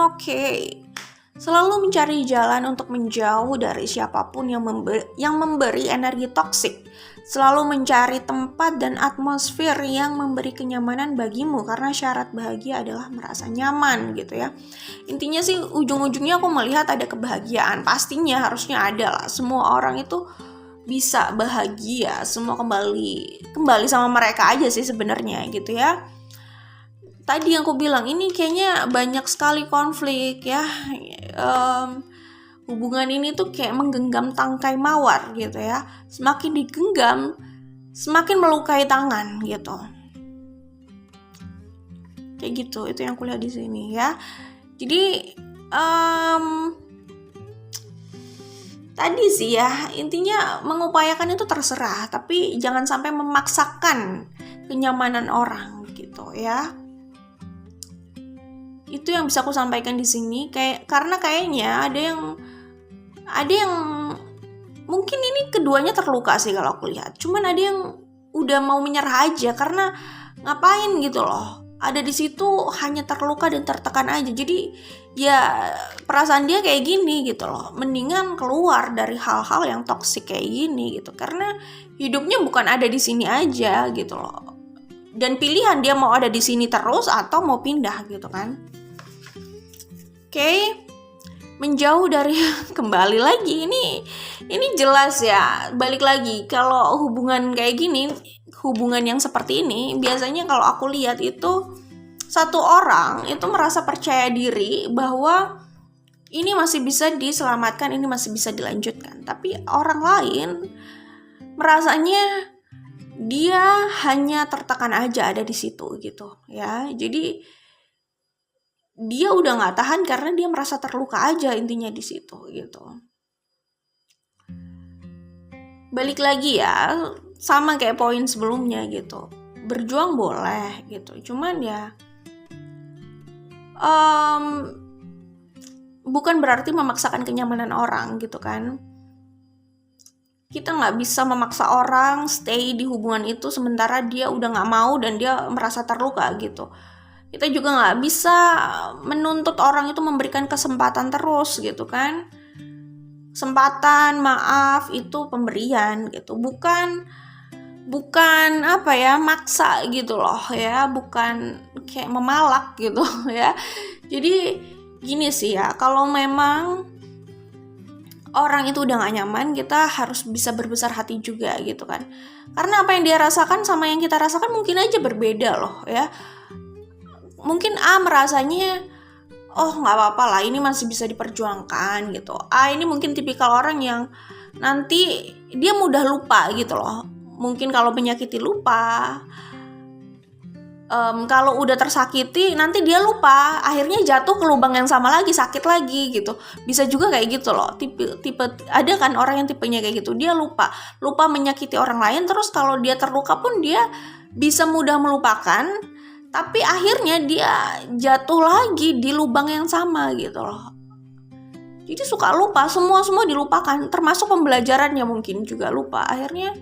Oke. Selalu mencari jalan untuk menjauh dari siapapun yang memberi energi toksik. Selalu mencari tempat dan atmosfer yang memberi kenyamanan bagimu, karena syarat bahagia adalah merasa nyaman gitu ya. Intinya sih ujung-ujungnya aku melihat ada kebahagiaan. Pastinya harusnya ada lah. Semua orang itu bisa bahagia, semua kembali sama mereka aja sih sebenarnya gitu ya. Tadi yang aku bilang, ini kayaknya banyak sekali konflik ya. Hubungan ini tuh kayak menggenggam tangkai mawar gitu ya. Semakin digenggam, semakin melukai tangan gitu. Kayak gitu, itu yang aku lihat di sini ya. Jadi tadi sih ya, intinya mengupayakan itu terserah, tapi jangan sampai memaksakan kenyamanan orang gitu ya. Itu yang bisa aku sampaikan di sini, karena kayaknya ada yang mungkin ini keduanya terluka sih kalau aku lihat. Cuman ada yang udah mau menyerah aja, karena ngapain gitu loh. Ada di situ hanya terluka dan tertekan aja. Jadi ya perasaan dia kayak gini gitu loh. Mendingan keluar dari hal-hal yang toksik kayak gini gitu. Karena hidupnya bukan ada di sini aja gitu loh. Dan pilihan dia mau ada di sini terus atau mau pindah gitu kan. Oke. Menjauh dari kembali lagi, ini jelas ya, balik lagi, kalau hubungan kayak gini, hubungan yang seperti ini, biasanya kalau aku lihat itu satu orang itu merasa percaya diri bahwa ini masih bisa diselamatkan, ini masih bisa dilanjutkan, tapi orang lain merasanya dia hanya tertekan aja ada di situ gitu ya. Jadi dia udah nggak tahan karena dia merasa terluka aja, intinya di situ gitu. Balik lagi ya, sama kayak poin sebelumnya gitu. Berjuang boleh gitu, cuman ya bukan berarti memaksakan kenyamanan orang gitu kan. Kita nggak bisa memaksa orang stay di hubungan itu sementara dia udah nggak mau dan dia merasa terluka gitu. Kita juga nggak bisa menuntut orang itu memberikan kesempatan terus gitu kan. Kesempatan, maaf itu pemberian gitu, bukan apa ya, maksa gitu loh ya, bukan kayak memalak gitu ya. Jadi gini sih ya, kalau memang orang itu udah gak nyaman, kita harus bisa berbesar hati juga gitu kan. Karena apa yang dia rasakan sama yang kita rasakan mungkin aja berbeda loh ya. Mungkin A merasanya, oh gak apa-apa lah, ini masih bisa diperjuangkan gitu. A ini mungkin tipikal orang yang nanti dia mudah lupa gitu loh. Mungkin kalau menyakiti lupa, kalau udah tersakiti nanti dia lupa, akhirnya jatuh ke lubang yang sama lagi, sakit lagi gitu. Bisa juga kayak gitu loh. Tipe ada kan orang yang tipenya kayak gitu, dia lupa menyakiti orang lain, terus kalau dia terluka pun dia bisa mudah melupakan, tapi akhirnya dia jatuh lagi di lubang yang sama gitu loh. Jadi suka lupa, semua dilupakan, termasuk pembelajarannya mungkin juga lupa, akhirnya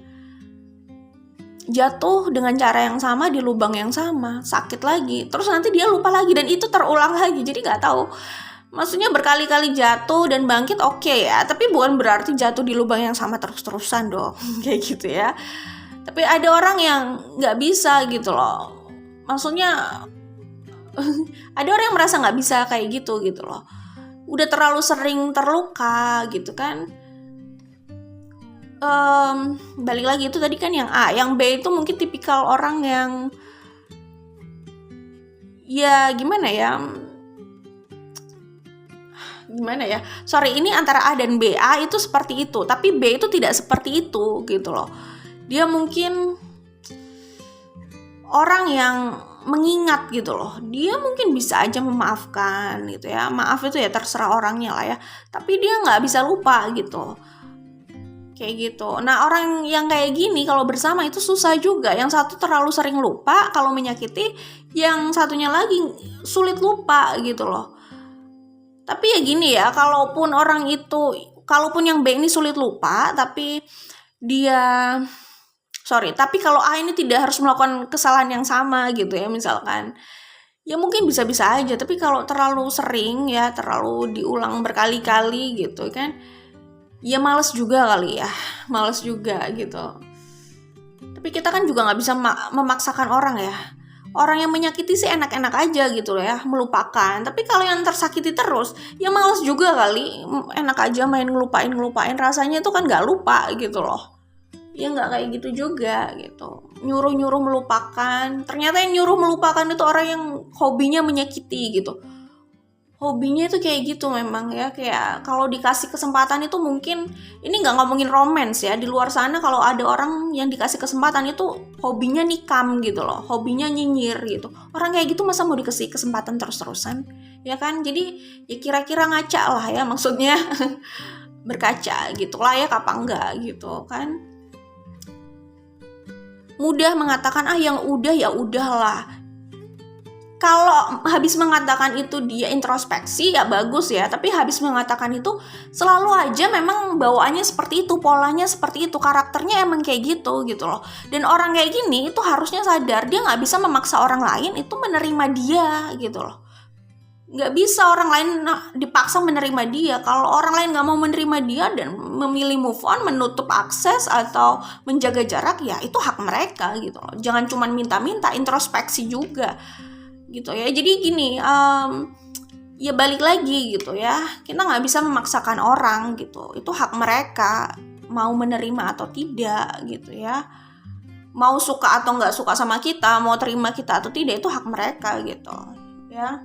jatuh dengan cara yang sama di lubang yang sama, sakit lagi, terus nanti dia lupa lagi dan itu terulang lagi. Jadi nggak tahu, maksudnya berkali-kali jatuh dan bangkit oke ya, tapi bukan berarti jatuh di lubang yang sama terus-terusan dong kayak gitu ya. Tapi ada orang yang nggak bisa gitu loh, maksudnya ada orang yang merasa nggak bisa kayak gitu loh, udah terlalu sering terluka gitu kan. Balik lagi itu tadi kan yang A, yang B itu mungkin tipikal orang yang ya gimana ya, sorry, ini antara A dan B. A itu seperti itu, tapi B itu tidak seperti itu gitu loh. Dia mungkin orang yang mengingat gitu loh, dia mungkin bisa aja memaafkan gitu ya, maaf itu ya terserah orangnya lah ya, tapi dia nggak bisa lupa gitu kayak gitu. Nah orang yang kayak gini kalau bersama itu susah juga. Yang satu terlalu sering lupa kalau menyakiti, yang satunya lagi sulit lupa gitu loh. Tapi ya gini ya, kalaupun yang B ini sulit lupa, tapi kalau A ini tidak harus melakukan kesalahan yang sama gitu ya, misalkan ya mungkin bisa-bisa aja, tapi kalau terlalu sering ya, terlalu diulang berkali-kali gitu kan, ya males juga kali ya, males juga gitu. Tapi kita kan juga nggak bisa memaksakan orang ya. Orang yang menyakiti sih enak-enak aja gitu loh ya, melupakan. Tapi kalau yang tersakiti terus, ya males juga kali. Enak aja main ngelupain, rasanya itu kan nggak lupa gitu loh. Ya nggak kayak gitu juga gitu. Nyuruh-nyuruh melupakan. Ternyata yang nyuruh melupakan itu orang yang hobinya menyakiti gitu. Hobinya itu kayak gitu memang ya, kayak kalau dikasih kesempatan itu mungkin, ini nggak ngomongin romance ya, di luar sana kalau ada orang yang dikasih kesempatan itu hobinya nikam gitu loh, hobinya nyinyir gitu. Orang kayak gitu masa mau dikasih kesempatan terus-terusan, ya kan? Jadi ya kira-kira ngaca lah ya, maksudnya berkaca gitu, layak apa enggak gitu kan. Mudah mengatakan yang udah ya udahlah. Kalau habis mengatakan itu dia introspeksi ya bagus ya, tapi habis mengatakan itu selalu aja memang bawaannya seperti itu, polanya seperti itu, karakternya emang kayak gitu loh. Dan orang kayak gini itu harusnya sadar dia nggak bisa memaksa orang lain itu menerima dia gitu loh. Nggak bisa orang lain dipaksa menerima dia. Kalau orang lain nggak mau menerima dia dan memilih move on, menutup akses atau menjaga jarak, ya itu hak mereka gitu loh. Jangan cuma minta-minta, introspeksi juga gitu ya. Jadi gini, ya balik lagi gitu ya, kita nggak bisa memaksakan orang gitu, itu hak mereka mau menerima atau tidak gitu ya, mau suka atau nggak suka sama kita, mau terima kita atau tidak, itu hak mereka gitu ya.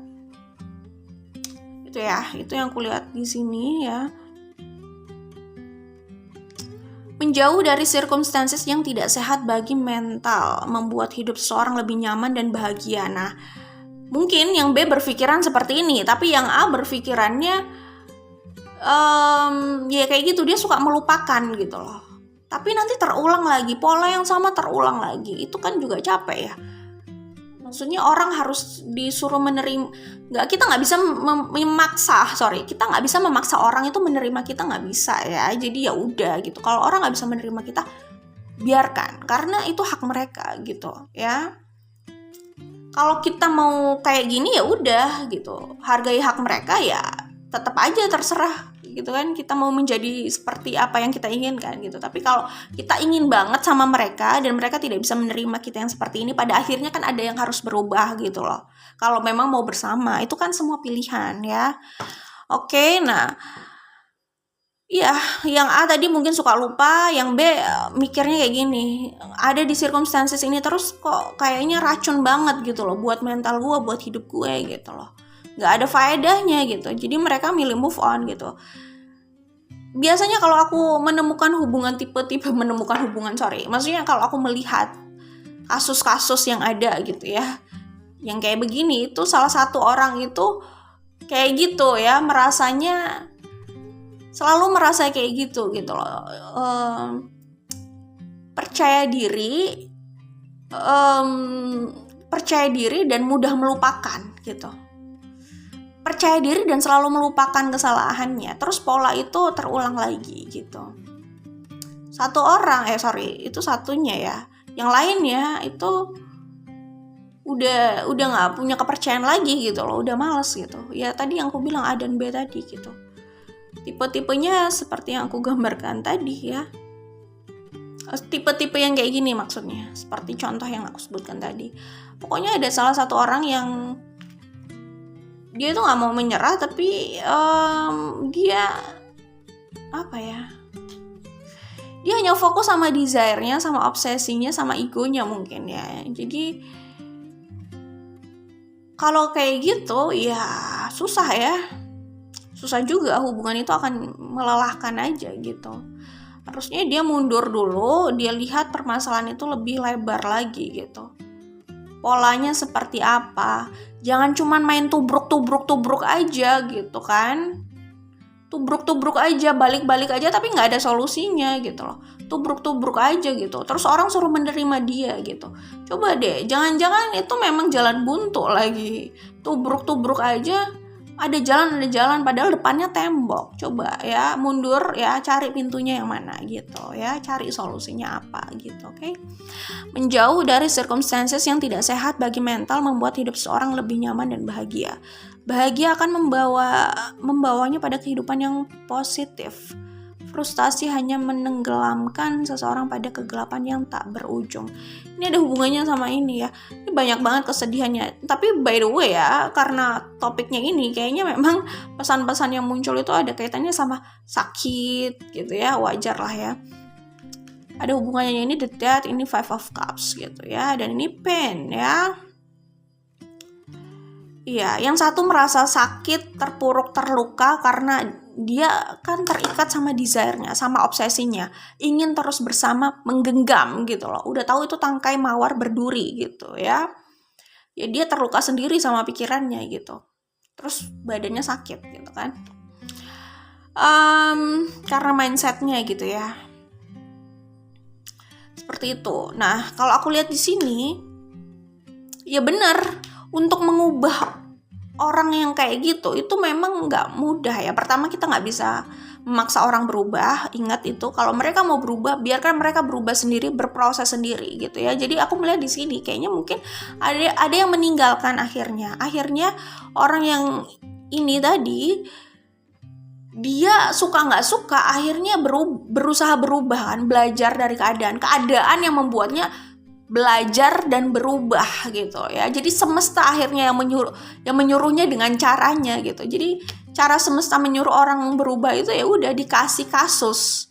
Itu yang kulihat di sini ya. Menjauh dari circumstances yang tidak sehat bagi mental membuat hidup seseorang lebih nyaman dan bahagia. Nah, mungkin yang B berpikiran seperti ini, tapi yang A berpikirannya ya kayak gitu, dia suka melupakan gitu loh. Tapi nanti terulang lagi, pola yang sama terulang lagi, itu kan juga capek ya. Maksudnya orang harus disuruh menerima, kita nggak bisa kita nggak bisa memaksa orang itu menerima kita, nggak bisa ya. Jadi ya udah gitu, kalau orang nggak bisa menerima kita, biarkan, karena itu hak mereka gitu ya. Kalau kita mau kayak gini ya udah gitu, hargai hak mereka, ya tetap aja terserah gitu kan, kita mau menjadi seperti apa yang kita inginkan gitu. Tapi kalau kita ingin banget sama mereka dan mereka tidak bisa menerima kita yang seperti ini, pada akhirnya kan ada yang harus berubah gitu loh. Kalau memang mau bersama, itu kan semua pilihan ya. Oke, nah iya, yang A tadi mungkin suka lupa, yang B mikirnya kayak gini, ada di circumstances ini terus kok kayaknya racun banget gitu loh buat mental gue, buat hidup gue gitu loh, nggak ada faedahnya gitu. Jadi mereka milih move on gitu. Biasanya kalau aku menemukan hubungan maksudnya kalau aku melihat kasus-kasus yang ada gitu ya, yang kayak begini, itu salah satu orang itu kayak gitu ya, selalu merasa kayak gitu loh, percaya diri dan mudah melupakan gitu, percaya diri dan selalu melupakan kesalahannya, terus pola itu terulang lagi gitu. Itu satunya ya, yang lainnya itu udah nggak punya kepercayaan lagi gitu loh, udah males gitu ya. Tadi yang aku bilang A dan B tadi gitu, tipe-tipenya seperti yang aku gambarkan tadi ya. Tipe-tipe yang kayak gini maksudnya, seperti contoh yang aku sebutkan tadi. Pokoknya ada salah satu orang yang dia tuh gak mau menyerah, tapi dia hanya fokus sama desire-nya, sama obsesinya, sama egonya mungkin ya. Jadi kalau kayak gitu ya susah juga, hubungan itu akan melelahkan aja gitu. Harusnya dia mundur dulu, dia lihat permasalahan itu lebih lebar lagi gitu, polanya seperti apa. Jangan cuman main tubruk aja gitu kan, tubruk aja, balik aja, tapi nggak ada solusinya gitu loh. Tubruk aja gitu, terus orang suruh menerima dia gitu. Coba deh, jangan-jangan itu memang jalan buntu lagi. Tubruk aja, ada jalan padahal depannya tembok. Coba ya mundur ya, cari pintunya yang mana gitu ya, cari solusinya apa gitu. Oke. Menjauh dari circumstances yang tidak sehat bagi mental membuat hidup seorang lebih nyaman dan bahagia. Bahagia akan membawanya pada kehidupan yang positif. Frustasi hanya menenggelamkan seseorang pada kegelapan yang tak berujung. Ini ada hubungannya sama ini ya. Ini banyak banget kesedihannya. Tapi by the way ya, karena topiknya ini kayaknya memang pesan-pesan yang muncul itu ada kaitannya sama sakit gitu ya. Wajar lah ya. Ada hubungannya, ini the death, ini five of cups gitu ya. Dan ini pain ya. Iya, yang satu merasa sakit, terpuruk, terluka karena dia kan terikat sama desire-nya, sama obsesinya. Ingin terus bersama, menggenggam gitu loh. Udah tahu itu tangkai mawar berduri gitu ya. Ya dia terluka sendiri sama pikirannya gitu. Terus badannya sakit gitu kan. Karena mindset-nya gitu ya. Seperti itu. Nah, kalau aku lihat di sini, ya benar. Untuk mengubah orang yang kayak gitu itu memang nggak mudah ya. Pertama, kita nggak bisa memaksa orang berubah. Ingat itu, kalau mereka mau berubah, biarkan mereka berubah sendiri, berproses sendiri gitu ya. Jadi aku melihat di sini kayaknya mungkin ada yang meninggalkan akhirnya. Akhirnya orang yang ini tadi, dia suka nggak suka akhirnya berusaha berubah kan, belajar dari keadaan yang membuatnya belajar dan berubah gitu ya. Jadi semesta akhirnya yang menyuruhnya dengan caranya gitu. Jadi cara semesta menyuruh orang berubah itu ya udah dikasih kasus.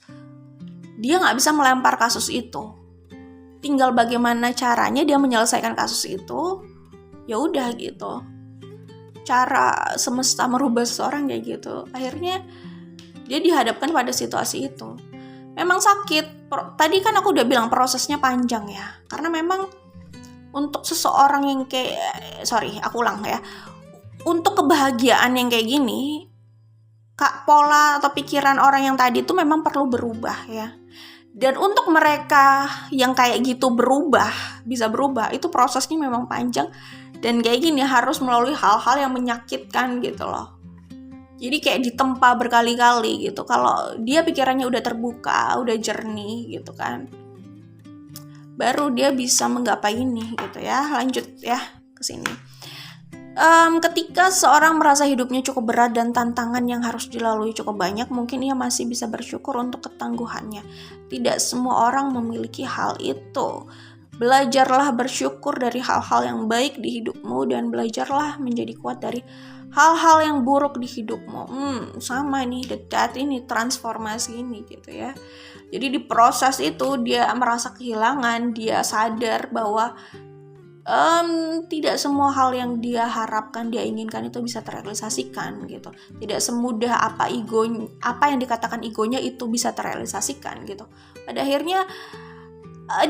Dia nggak bisa melempar kasus itu. Tinggal bagaimana caranya dia menyelesaikan kasus itu. Ya udah gitu. Cara semesta merubah seseorang kayak gitu. Akhirnya dia dihadapkan pada situasi itu. Memang sakit. Tadi kan aku udah bilang prosesnya panjang ya. Karena memang untuk seseorang yang aku ulang ya. Untuk kebahagiaan yang kayak gini, pola atau pikiran orang yang tadi itu memang perlu berubah ya. Dan untuk mereka yang kayak gitu bisa berubah, itu prosesnya memang panjang. Dan kayak gini harus melalui hal-hal yang menyakitkan gitu loh. Jadi kayak ditempa berkali-kali gitu. Kalau dia pikirannya udah terbuka, udah jernih gitu kan, baru dia bisa menggapai ini gitu ya. Lanjut ya ke sini. Ketika seorang merasa hidupnya cukup berat dan tantangan yang harus dilalui cukup banyak, mungkin ia masih bisa bersyukur untuk ketangguhannya. Tidak semua orang memiliki hal itu. Belajarlah bersyukur dari hal-hal yang baik di hidupmu dan belajarlah menjadi kuat dari hal-hal yang buruk di hidupmu. Sama nih, dekat ini transformasi ini gitu ya. Jadi di proses itu dia merasa kehilangan, dia sadar bahwa tidak semua hal yang dia harapkan, dia inginkan itu bisa terrealisasikan gitu. Tidak semudah apa yang dikatakan egonya itu bisa terrealisasikan gitu. Pada akhirnya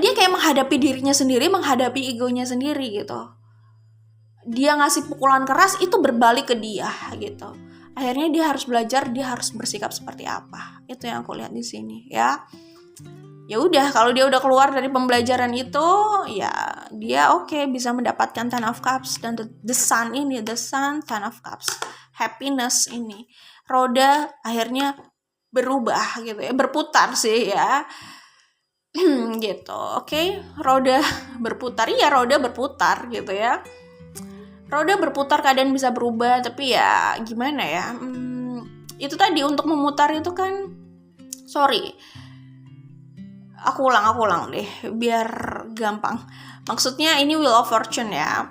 dia kayak menghadapi dirinya sendiri, menghadapi egonya sendiri gitu. Dia ngasih pukulan keras itu berbalik ke dia gitu. Akhirnya dia harus belajar, dia harus bersikap seperti apa. Itu yang aku lihat di sini ya. Ya udah, kalau dia udah keluar dari pembelajaran itu, ya dia bisa mendapatkan Ten of Cups dan the Sun ini, the Sun, Ten of Cups, happiness ini. Roda akhirnya berubah gitu ya, berputar sih ya. Gitu, roda berputar, iya roda berputar gitu ya. Roda berputar, keadaan bisa berubah, tapi ya gimana ya, itu tadi untuk memutar itu kan, aku ulang deh biar gampang. Maksudnya ini Wheel of Fortune ya.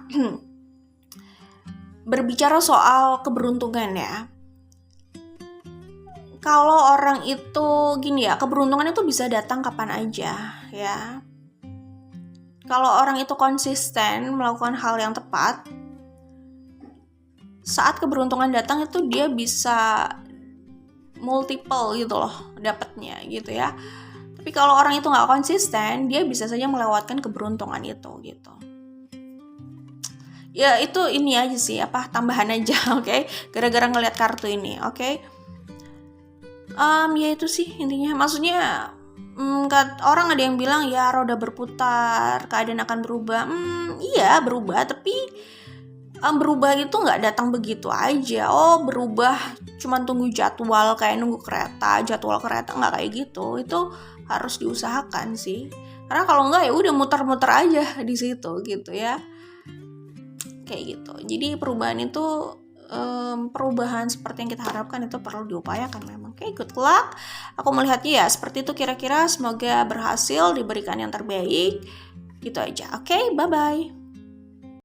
Berbicara soal keberuntungan ya. Kalau orang itu gini ya, keberuntungan itu bisa datang kapan aja ya. Kalau orang itu konsisten melakukan hal yang tepat, saat keberuntungan datang itu dia bisa multiple gitu loh dapatnya gitu ya. Tapi kalau orang itu nggak konsisten, dia bisa saja melewatkan keberuntungan itu gitu. Ya itu ini aja sih, tambahan aja, gara-gara ngeliat kartu ini, ya itu sih intinya. Maksudnya orang ada yang bilang ya roda berputar, keadaan akan berubah. Iya berubah, tapi berubah itu nggak datang begitu aja. Oh, berubah cuman tunggu jadwal kayak nunggu kereta, jadwal kereta, nggak kayak gitu. Itu harus diusahakan sih. Karena kalau nggak ya udah muter-muter aja di situ gitu ya. Kayak gitu. Jadi perubahan itu perubahan seperti yang kita harapkan itu perlu diupayakan memang. Oke, good luck. Aku melihatnya ya seperti itu kira-kira. Semoga berhasil, diberikan yang terbaik. Gitu aja. Oke, bye-bye.